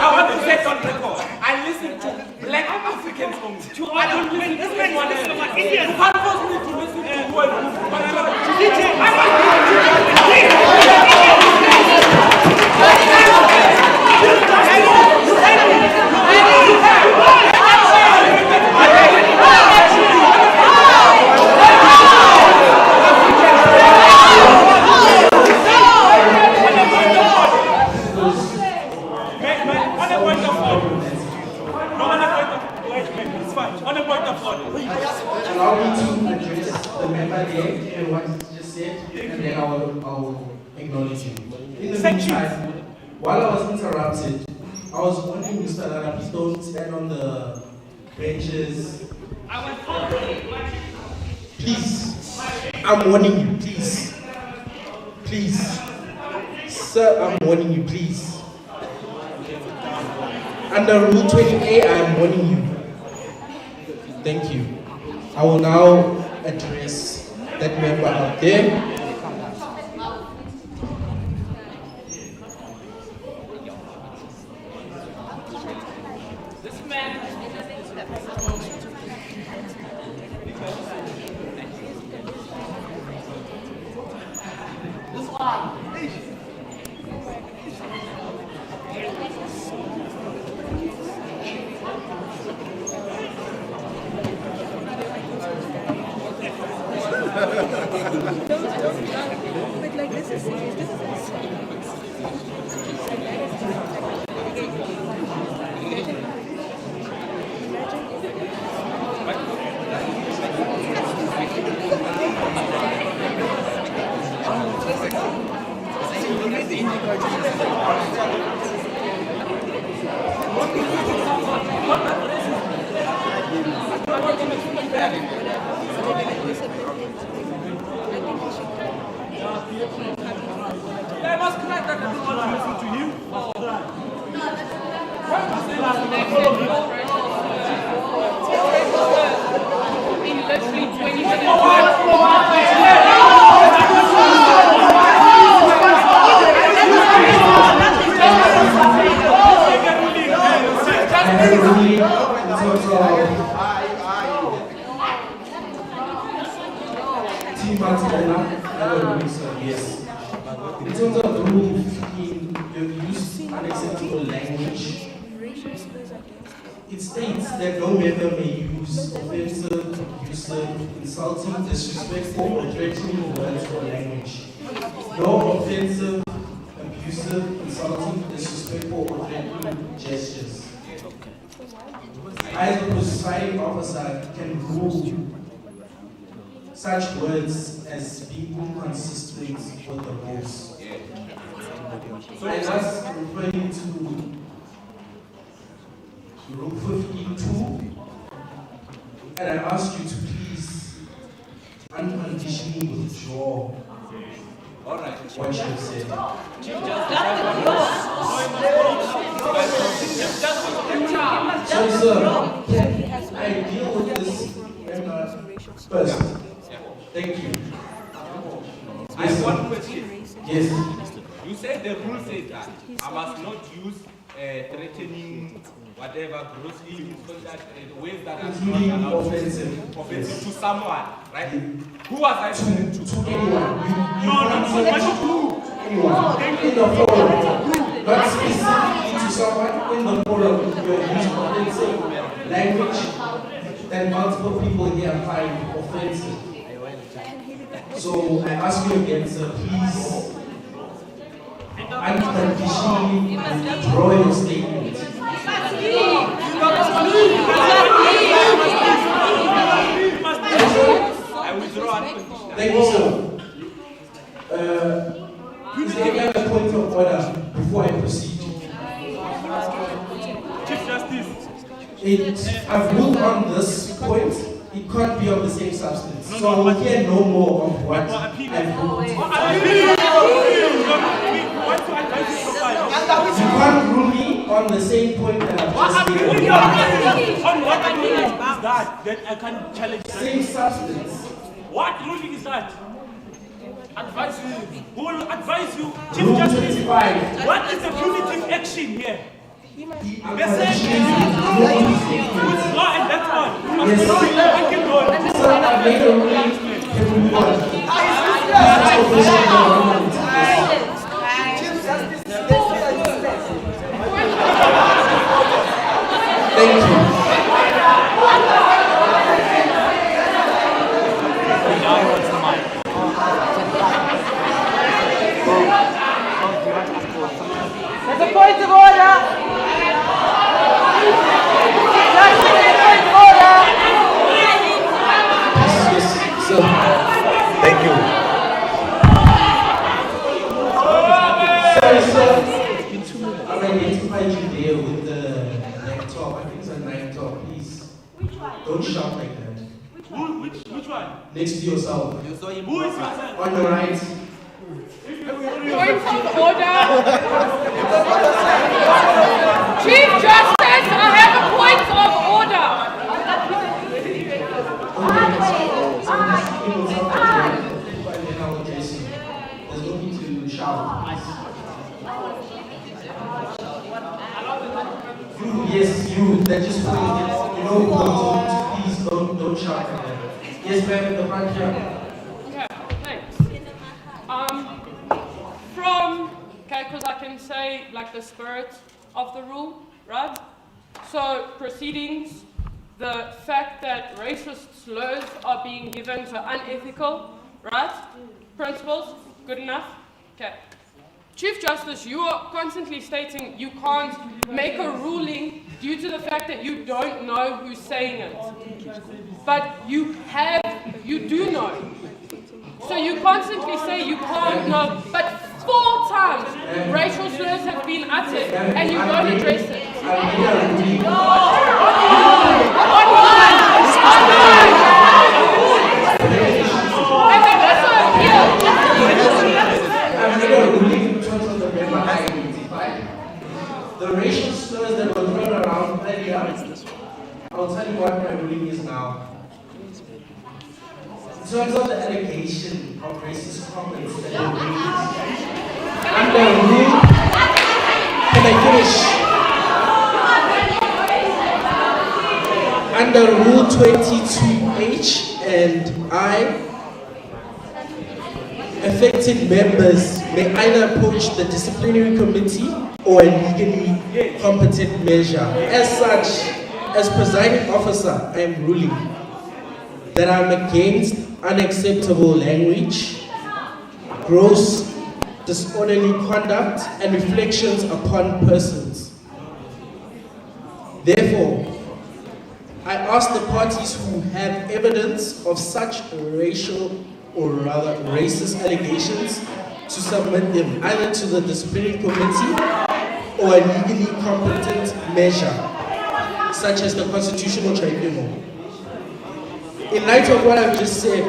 I want to set on record. I listen to black African songs. I don't listen to anyone else. You can't force me to listen to Allow me to address the member there and what he just said, and then I'll acknowledge him. In the meantime, while I was interrupted, I was warning Mr. Lara, please don't stand on the benches. Please, I'm warning you, please. Please. Sir, I'm warning you, please. Under Rule 20A, I am warning you. Thank you. I will now address that member out there. But like this is I must connect that everyone to listen to you. in literally 20 Yes. In terms of the rule 15, you've used unacceptable language. It states that no member may use offensive, abusive, insulting, disrespectful, or threatening words or language. No offensive, abusive, insulting, disrespectful, or threatening gestures. I, as the presiding officer, can rule such words as being inconsistent with the rules. I thus refer you to Rule 15.2, and I ask you to please unconditionally withdraw what you have said. So, sir, can I deal with this first? Thank you. I have one question. Yes. You said the rule says that I must not use threatening, whatever, grossly, ways that are including not allowed offensive to someone, right? Who was I saying to? Anyone. No, anyone. In the forum. Not specifically to someone in the forum. You are using offensive language that multiple people here find offensive. So I ask you again, sir, please unconditionally withdraw your statement. I withdraw unconditionally. Thank you, sir. Is there any other point of order before I proceed? Chief Justice. I've ruled on this point. It can't be of the same substance. So we'll hear no more of what I've ruled. You can't rule me on on the same point that I've What just I'm made. really on what I'm doing is that I can't challenge that. Same substance. What ruling is that? Advise you. Who will advise you? Chief Rule Justice. 25. What is the punitive action here? I'm They gonna say change it. law and that's all. Yes. So I made a ruling. Can we move on? That's officially the ruling. Thank you. There's a point of order. Thank you. Sorry, sir. I identified you there with the laptop. I think it's a laptop. Please. Don't shout like that. Which one? Next to yourself. Who is yourself? On your right. Point of order. Chief Justice, I have a point of order. There's no need to shout. You, yes, you. That just means you know, please don't shout like that. Yes, ma'am, in the front here. Okay, thanks. Because I can say like the spirit of the rule, right? So proceedings, the fact that racist slurs are being given to unethical, right? Principles, good enough? Okay. Chief Justice, you are constantly stating you can't make a ruling due to the fact that you don't know who's saying it. But you do know. So you constantly say you can't know, but 4 times racial slurs have been uttered and you don't address it. And then also the racial slurs that were thrown around earlier, I'll tell you what my ruling is now. In terms of the allegation of racist comments that were made, under rule, can I finish? Under Rule 22H and I, affected members may either approach the disciplinary committee or a legally competent measure. As such, as presiding officer, I am ruling that I am against unacceptable language, gross disorderly conduct, and reflections upon persons. Therefore, I ask the parties who have evidence of such racial or rather racist allegations to submit them either to the disciplinary committee or a legally competent measure, such as the Constitutional Tribunal. In light of what I've just said,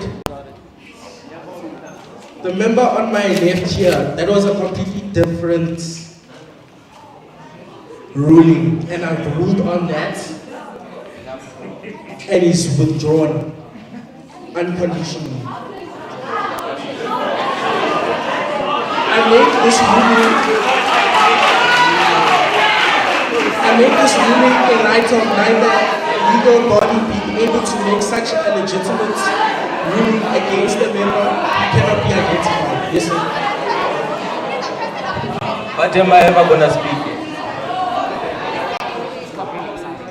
the member on my left here, that was a completely different ruling, and I've ruled on that, and he's withdrawn unconditionally. I made this ruling in light of neither legal body being able to make such a legitimate ruling against a member who cannot be identified. Yes, sir. But am I ever gonna speak?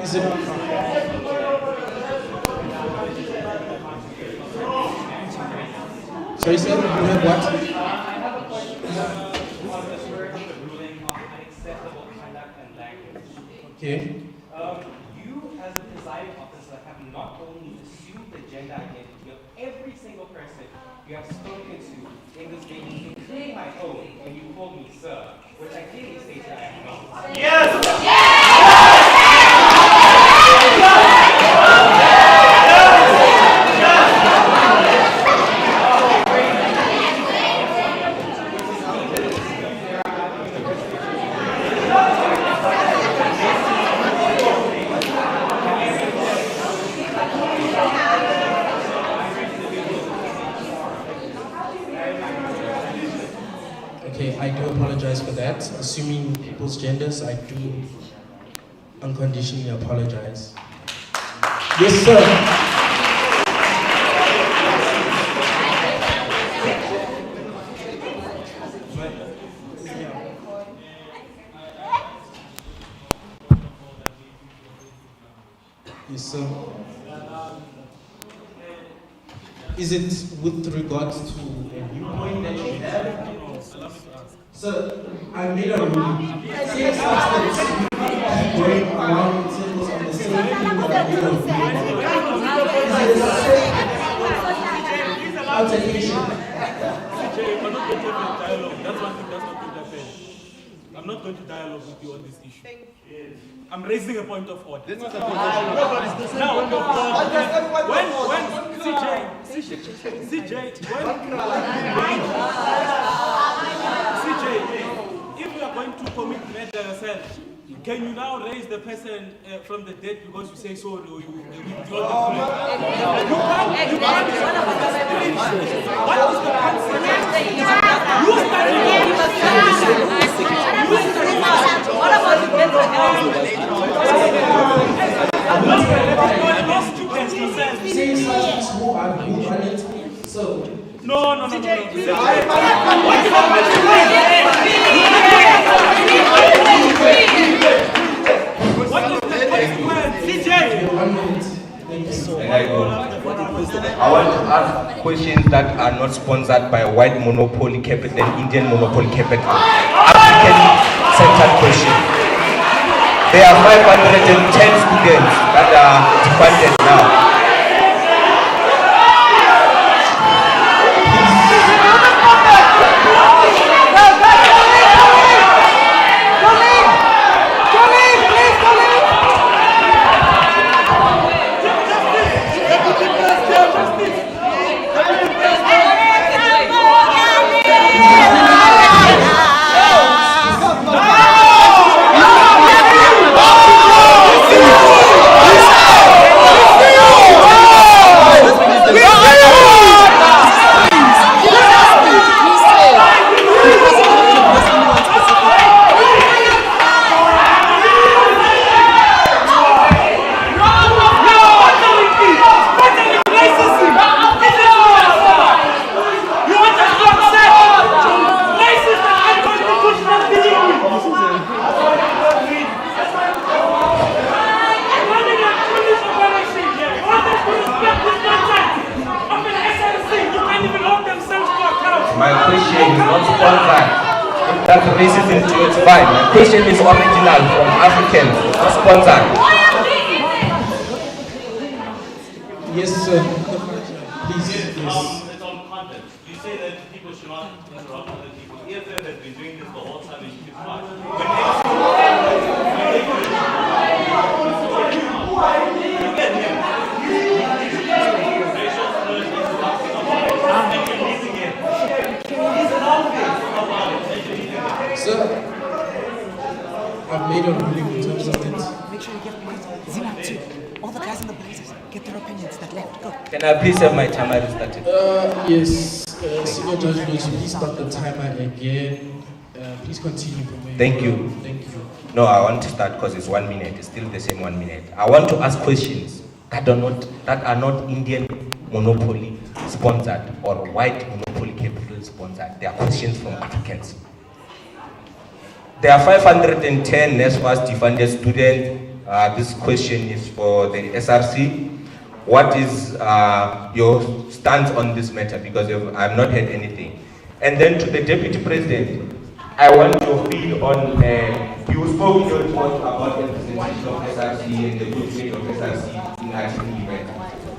Is it? Sorry, sir, you have what? Okay. You, as a presiding officer, have not only assumed the gender identity of every single person you have spoken to in this meeting, including my own, when you called me sir, which I clearly stated I am not. Yes! apologize for that. Assuming people's genders, I do unconditionally apologize. Yes, sir. Yes, sir. Is it with regards to a viewpoint that you have? Sir, I made a ruling. Same substance going around in circles on the same thing that I made a ruling. Is it the same altercation? I'm not going to dialogue. That's one thing that's not going to happen. I'm not going to dialogue with you on this issue. I'm raising a point of order. Now, if you are going to commit murder yourself, can you now raise the person from the dead because you say sorry or you withdraw the claim? You can't. What is the consequence? You what about the mental health? No. I want to ask questions that are not sponsored by white monopoly capital and Indian monopoly capital. African-centered question. There are 510 students that are defunded now. My question is not sponsored. If that's racism, it's fine. My question is original from Africans, not sponsored. Yes, sir. Please. It's on content. You say that people should not interrupt other people. EFF has been doing this the whole time and you keep Sir, I've made a ruling in terms of it. Make sure you get Zina too. All the guys in the Blazers get their opinions that left. Go. Can I please have my timer restarted? Yes. Senior Judge, please start the timer again. Please continue from where Thank you. Thank you. No, I want to start because it's 1 minute. It's still the same 1 minute. I want to ask questions that are not Indian monopoly sponsored or white monopoly capital sponsored. They are questions from Africans. There are 510 NSFAS defunded students. This question is for the SRC. What is your stance on this matter? Because I've not heard anything. And then to the Deputy President, I want your feed on, you spoke in your report about the presentation of SRC and the good faith of SRC in actual events.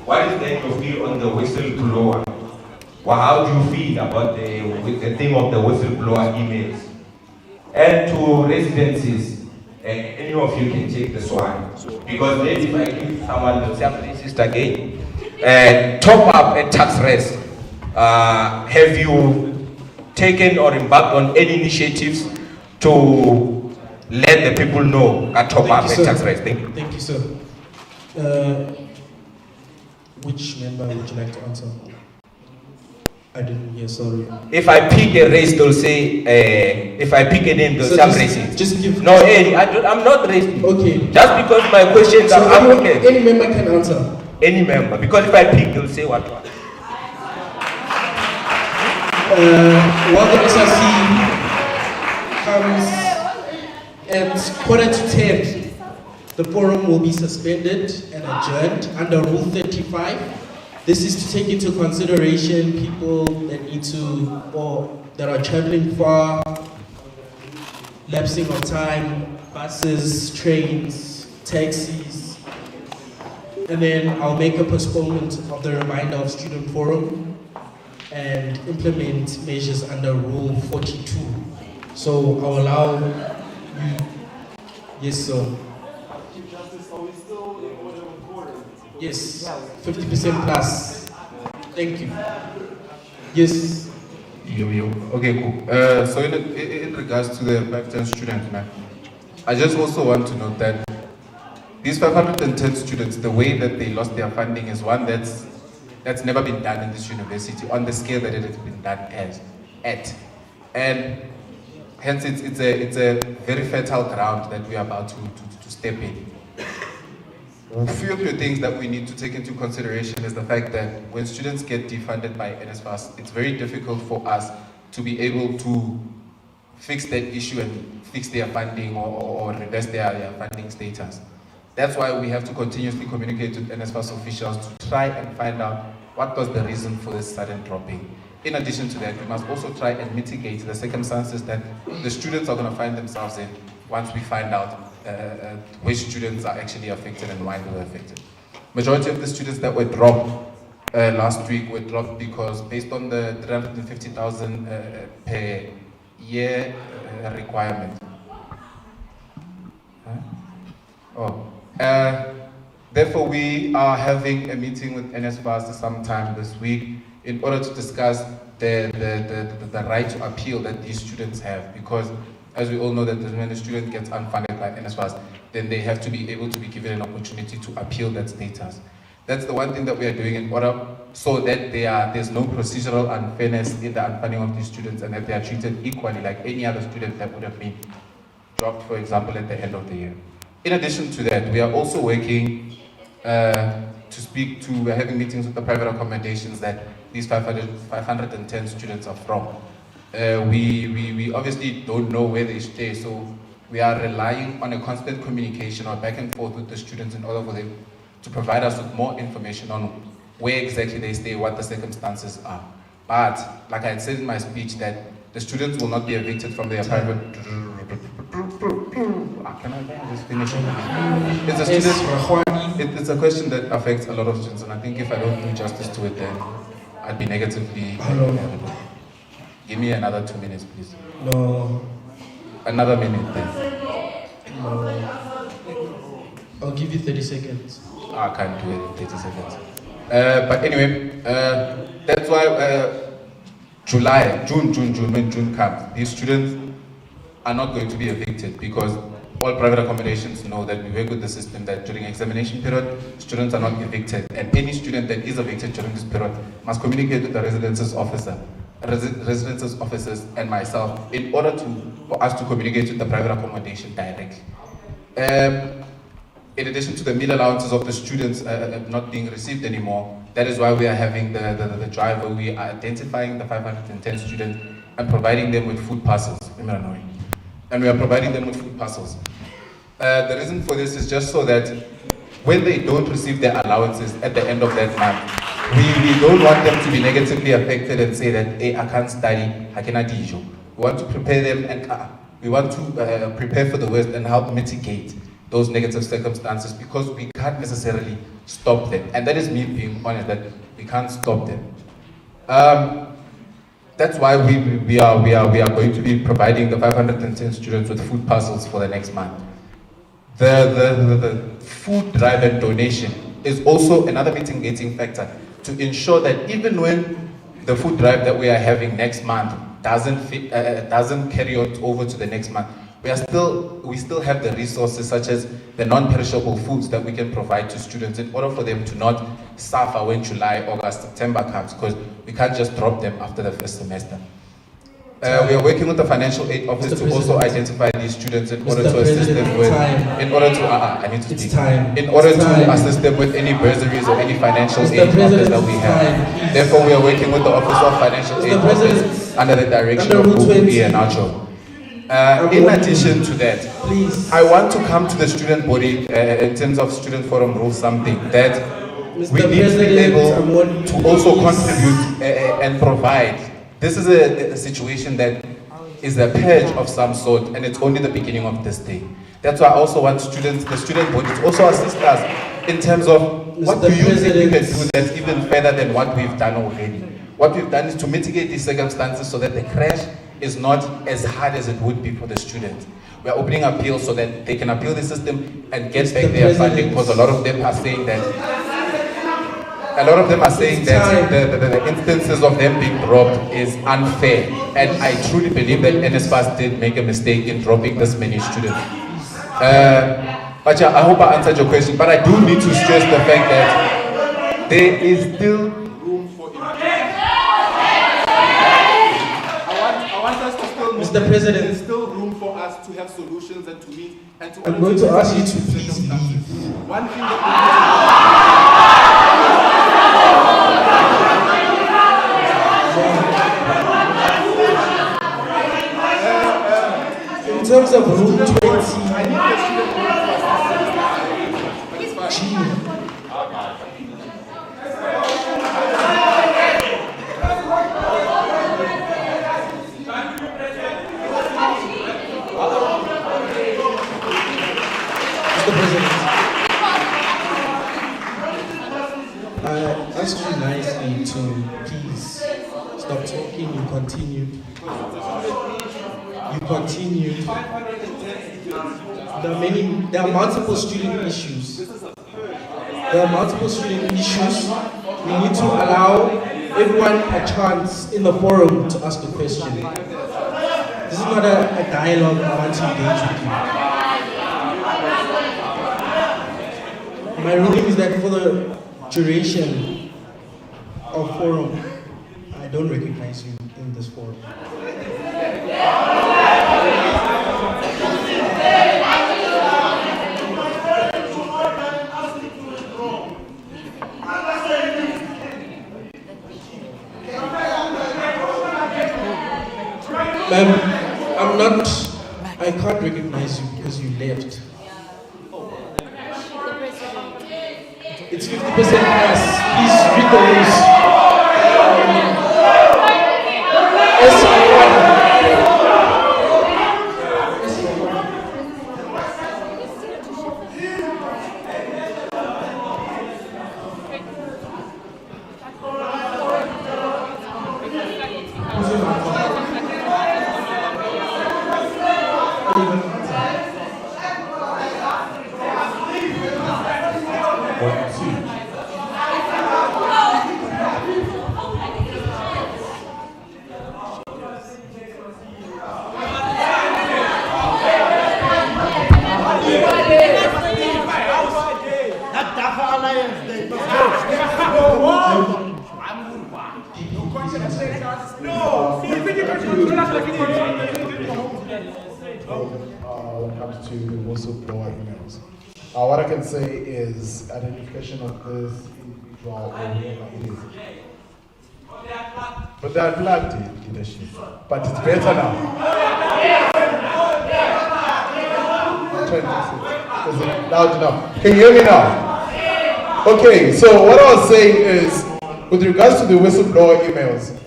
What is then your feed on the whistleblower? Well, how do you feel about the thing of the whistleblower emails? And to residencies, any of you can take this one. Because maybe if I give someone the same racist again, top up a tax raise. Have you taken or embarked on any initiatives to let the people know that top up a tax raise? Thank you. Thank you, sir. Which member would you like to answer? I didn't hear, sorry. If I pick a race, they'll say, if I pick a name, they'll say I'm racist. Just give. No, Eddie, I'm not racist. Okay. Just because my questions So are African. any member can answer. Any member. Because if I pick, they'll say what? While the SRC comes at 9:45, the forum will be suspended and adjourned under Rule 35. This is to take into consideration people that need to, or that are traveling far, lapsing of time, buses, trains, taxis. And then I'll make a postponement of the reminder of student forum and implement measures under Rule 42. So I'll allow you, yes sir. Yes, 50% plus. Thank you. Yes. Okay, cool. So in regards to the 510 students, man, I just also want to note that these 510 students, the way that they lost their funding is one that's never been done in this university on the scale that it has been done at. And hence it's a very fertile ground that we are about to step in. A few of the things that we need to take into consideration is the fact that when students get defunded by NSFAS, it's very difficult for us to be able to fix that issue and fix their funding or reverse their funding status. That's why we have to continuously communicate with NSFAS officials to try and find out what was the reason for this sudden dropping. In addition to that, we must also try and mitigate the circumstances that the students are going to find themselves in once we find out which students are actually affected and why they were affected. Majority of the students that were dropped last week were dropped because based on the 350,000 per year requirement. Therefore, we are having a meeting with NSFAS sometime this week in order to discuss the right to appeal that these students have, because as we all know that when a student gets unfunded by NSFAS, then they have to be able to be given an opportunity to appeal that status. That's the one thing that we are doing in order so that there's no procedural unfairness in the unfunding of these students and that they are treated equally like any other student that would have been dropped, for example, at the end of the year. In addition to that, we are also working we're having meetings with the private accommodations that these 510 students are from. We obviously don't know where they stay, so we are relying on a constant communication or back and forth with the students in order for them to provide us with more information on where exactly they stay, what the circumstances are. But, like I had said in my speech, that the students will not be evicted from their private... Can I just finish? It's a question that affects a lot of students, and I think if I don't do justice to it, then I'd be negatively... Give me another 2 minutes, please. No. Another minute, then. No. I'll give you 30 seconds. I can't do it in 30 seconds. But anyway, that's why June, when June comes, these students are not going to be evicted because all private accommodations know that we work with the system that during examination period, students are not evicted. And any student that is evicted during this period must communicate with the residences officers and myself in order for us to communicate with the private accommodation directly. In addition to the meal allowances of the students not being received anymore, that is why we are having the drive where we are identifying the 510 students and providing them with food parcels. And we are providing them with food parcels. The reason for this is just so that when they don't receive their allowances at the end of that month, we don't want them to be negatively affected and say that, hey, I can't study, I cannot teach you. We want to prepare them and we want to prepare for the worst and help mitigate those negative circumstances because we can't necessarily stop them. And that is me being honest, that we can't stop them. That's why we are going to be providing the 510 students with food parcels for the next month. The food drive and donation is also another mitigating factor to ensure that even when the food drive that we are having next month doesn't carry on over to the next month, we still have the resources such as the non-perishable foods that we can provide to students in order for them to not suffer when July, August, September comes, because we can't just drop them after the first semester. We are working with the financial aid office to also identify these students in order to assist them with, in order to assist them with any bursaries or any financial aid offers that we have. Therefore, we are working with the Office of Financial Aid Office under the direction of Bukubi and Nacho. In addition to that, I want to come to the student body in terms of Student Forum Rule something that we need to be able to also contribute and provide. This is a situation that is a purge of some sort, and it's only the beginning of this day. That's why I also want students, the student body, to also assist us in terms of what do you think we can do that's even further than what we've done already. What we've done is to mitigate these circumstances so that the crash is not as hard as it would be for the students. We are opening appeals so that they can appeal the system and get back their funding, because a lot of them are saying that the instances of them being dropped is unfair, and I truly believe that NSFAS did make a mistake in dropping this many students. But yeah, I hope I answered your question, but I do need to stress the fact that there is still room for improvement. I want us to still know Mr. President, there is still room for us to have solutions and to meet and to. I'm going to ask you to please leave. One thing that in terms of Room 20, Mr. President, I ask you nicely to please stop talking. You continued. There are multiple student issues. We need to allow everyone a chance in the forum to ask a question. This is not a dialogue I want to engage with you. My ruling is that for the duration of forum, I don't recognize you in this forum. Ma'am, I can't recognize you because you left. It's 50% plus. Please read the rules. When it comes to the whistleblower emails, what I can say is identification of this individual or whoever it is. But they are plugged in leadership. But it's better now. I'm trying to say, is it loud enough? Can you hear me now? Okay, so what I was saying is, with regards to the whistleblower emails,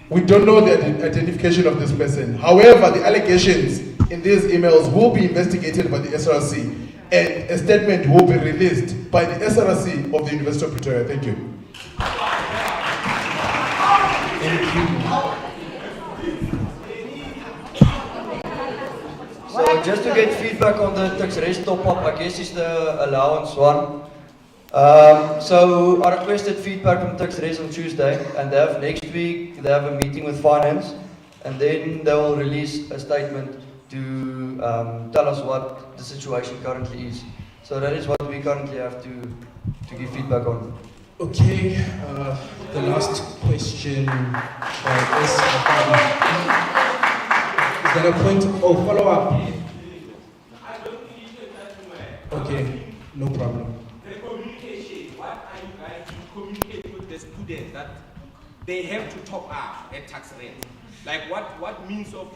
we don't know the identification of this person. However, the allegations in these emails will be investigated by the SRC, and a statement will be released by the SRC of the University of Pretoria. Thank you. Thank you. So just to get feedback on the tax top-up, I guess is the allowance one. So I requested feedback from tax on Tuesday, and they have next week they have a meeting with finance, and then they will release a statement to tell us what the situation currently is. So that is what we currently have to give feedback on. Okay, the last question is there a point of follow-up? Okay, no problem. The communication, what are you guys to communicate with the students that they have to top up at tax rate? Like what means of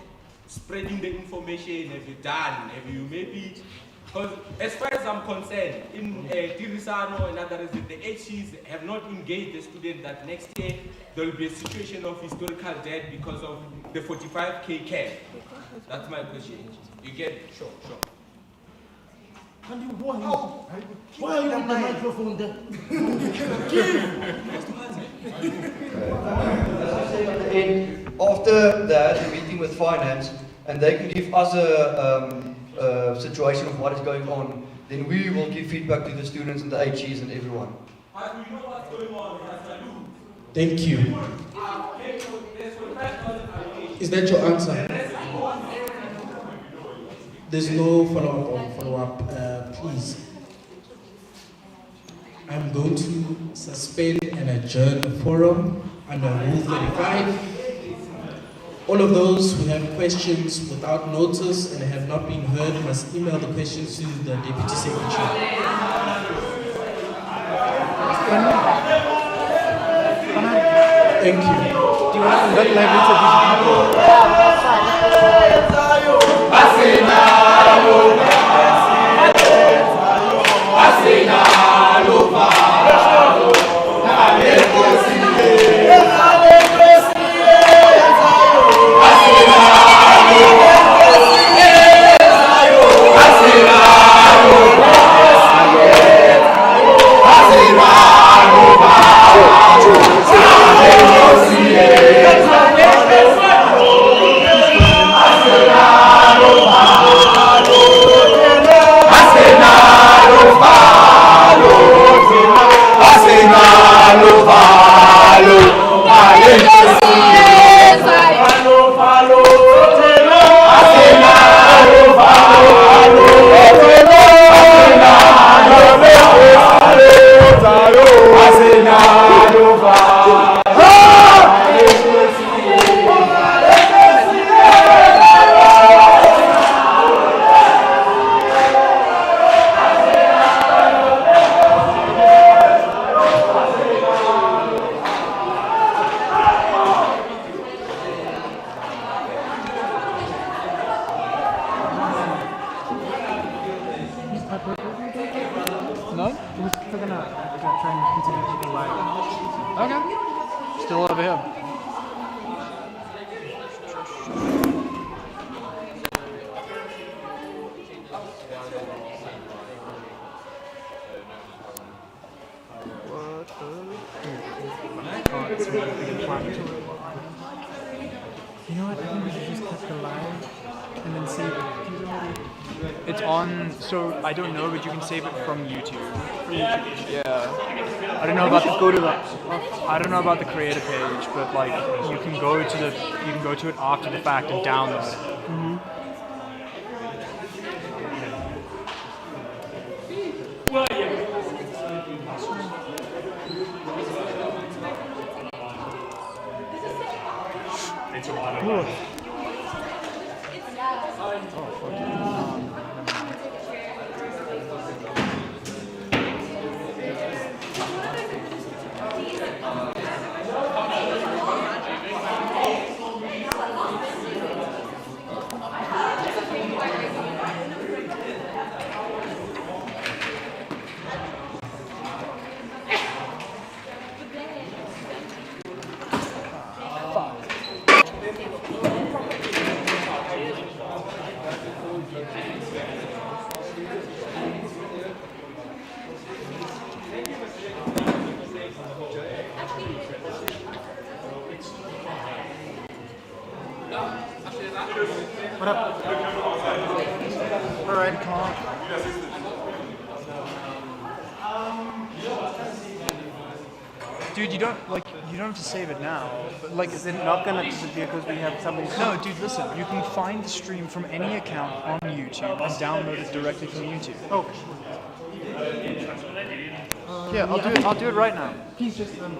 spreading the information have you done? Have you maybe, because as far as I'm concerned, in Tirisano and others, the HCs have not engaged the student that next year there will be a situation of historical debt because of the 45K cap. That's my question. You get it? Sure. And you, why are you with the microphone there? After that, a meeting with finance, and they can give us a situation of what is going on, then we will give feedback to the students and the HEs and everyone. But we know what's going on. Thank you. Is that your answer? There's no follow-up. Please. I'm going to suspend and adjourn the forum under Rule 35. All of those who have questions without notice and have not been heard must email the questions to the Deputy Secretary. Thank you. Do you want to congratulate each of these people? No? We're gonna try and continue to the live. Okay. Still over here. You know what? I think we should just cut the live and then save it. It's on, so I don't know, but you can save it from YouTube. Yeah. I don't know about the creator page, but like you can go to it after the fact and download it. Cool. What up? Alright, come on. Dude, you don't, like, You don't have to save it now. But like, Is it not gonna disappear because we have somebody? No, dude, listen. You can find the stream from any account on YouTube and download it directly from YouTube. Okay. Yeah, I'll do it right now. Please just end.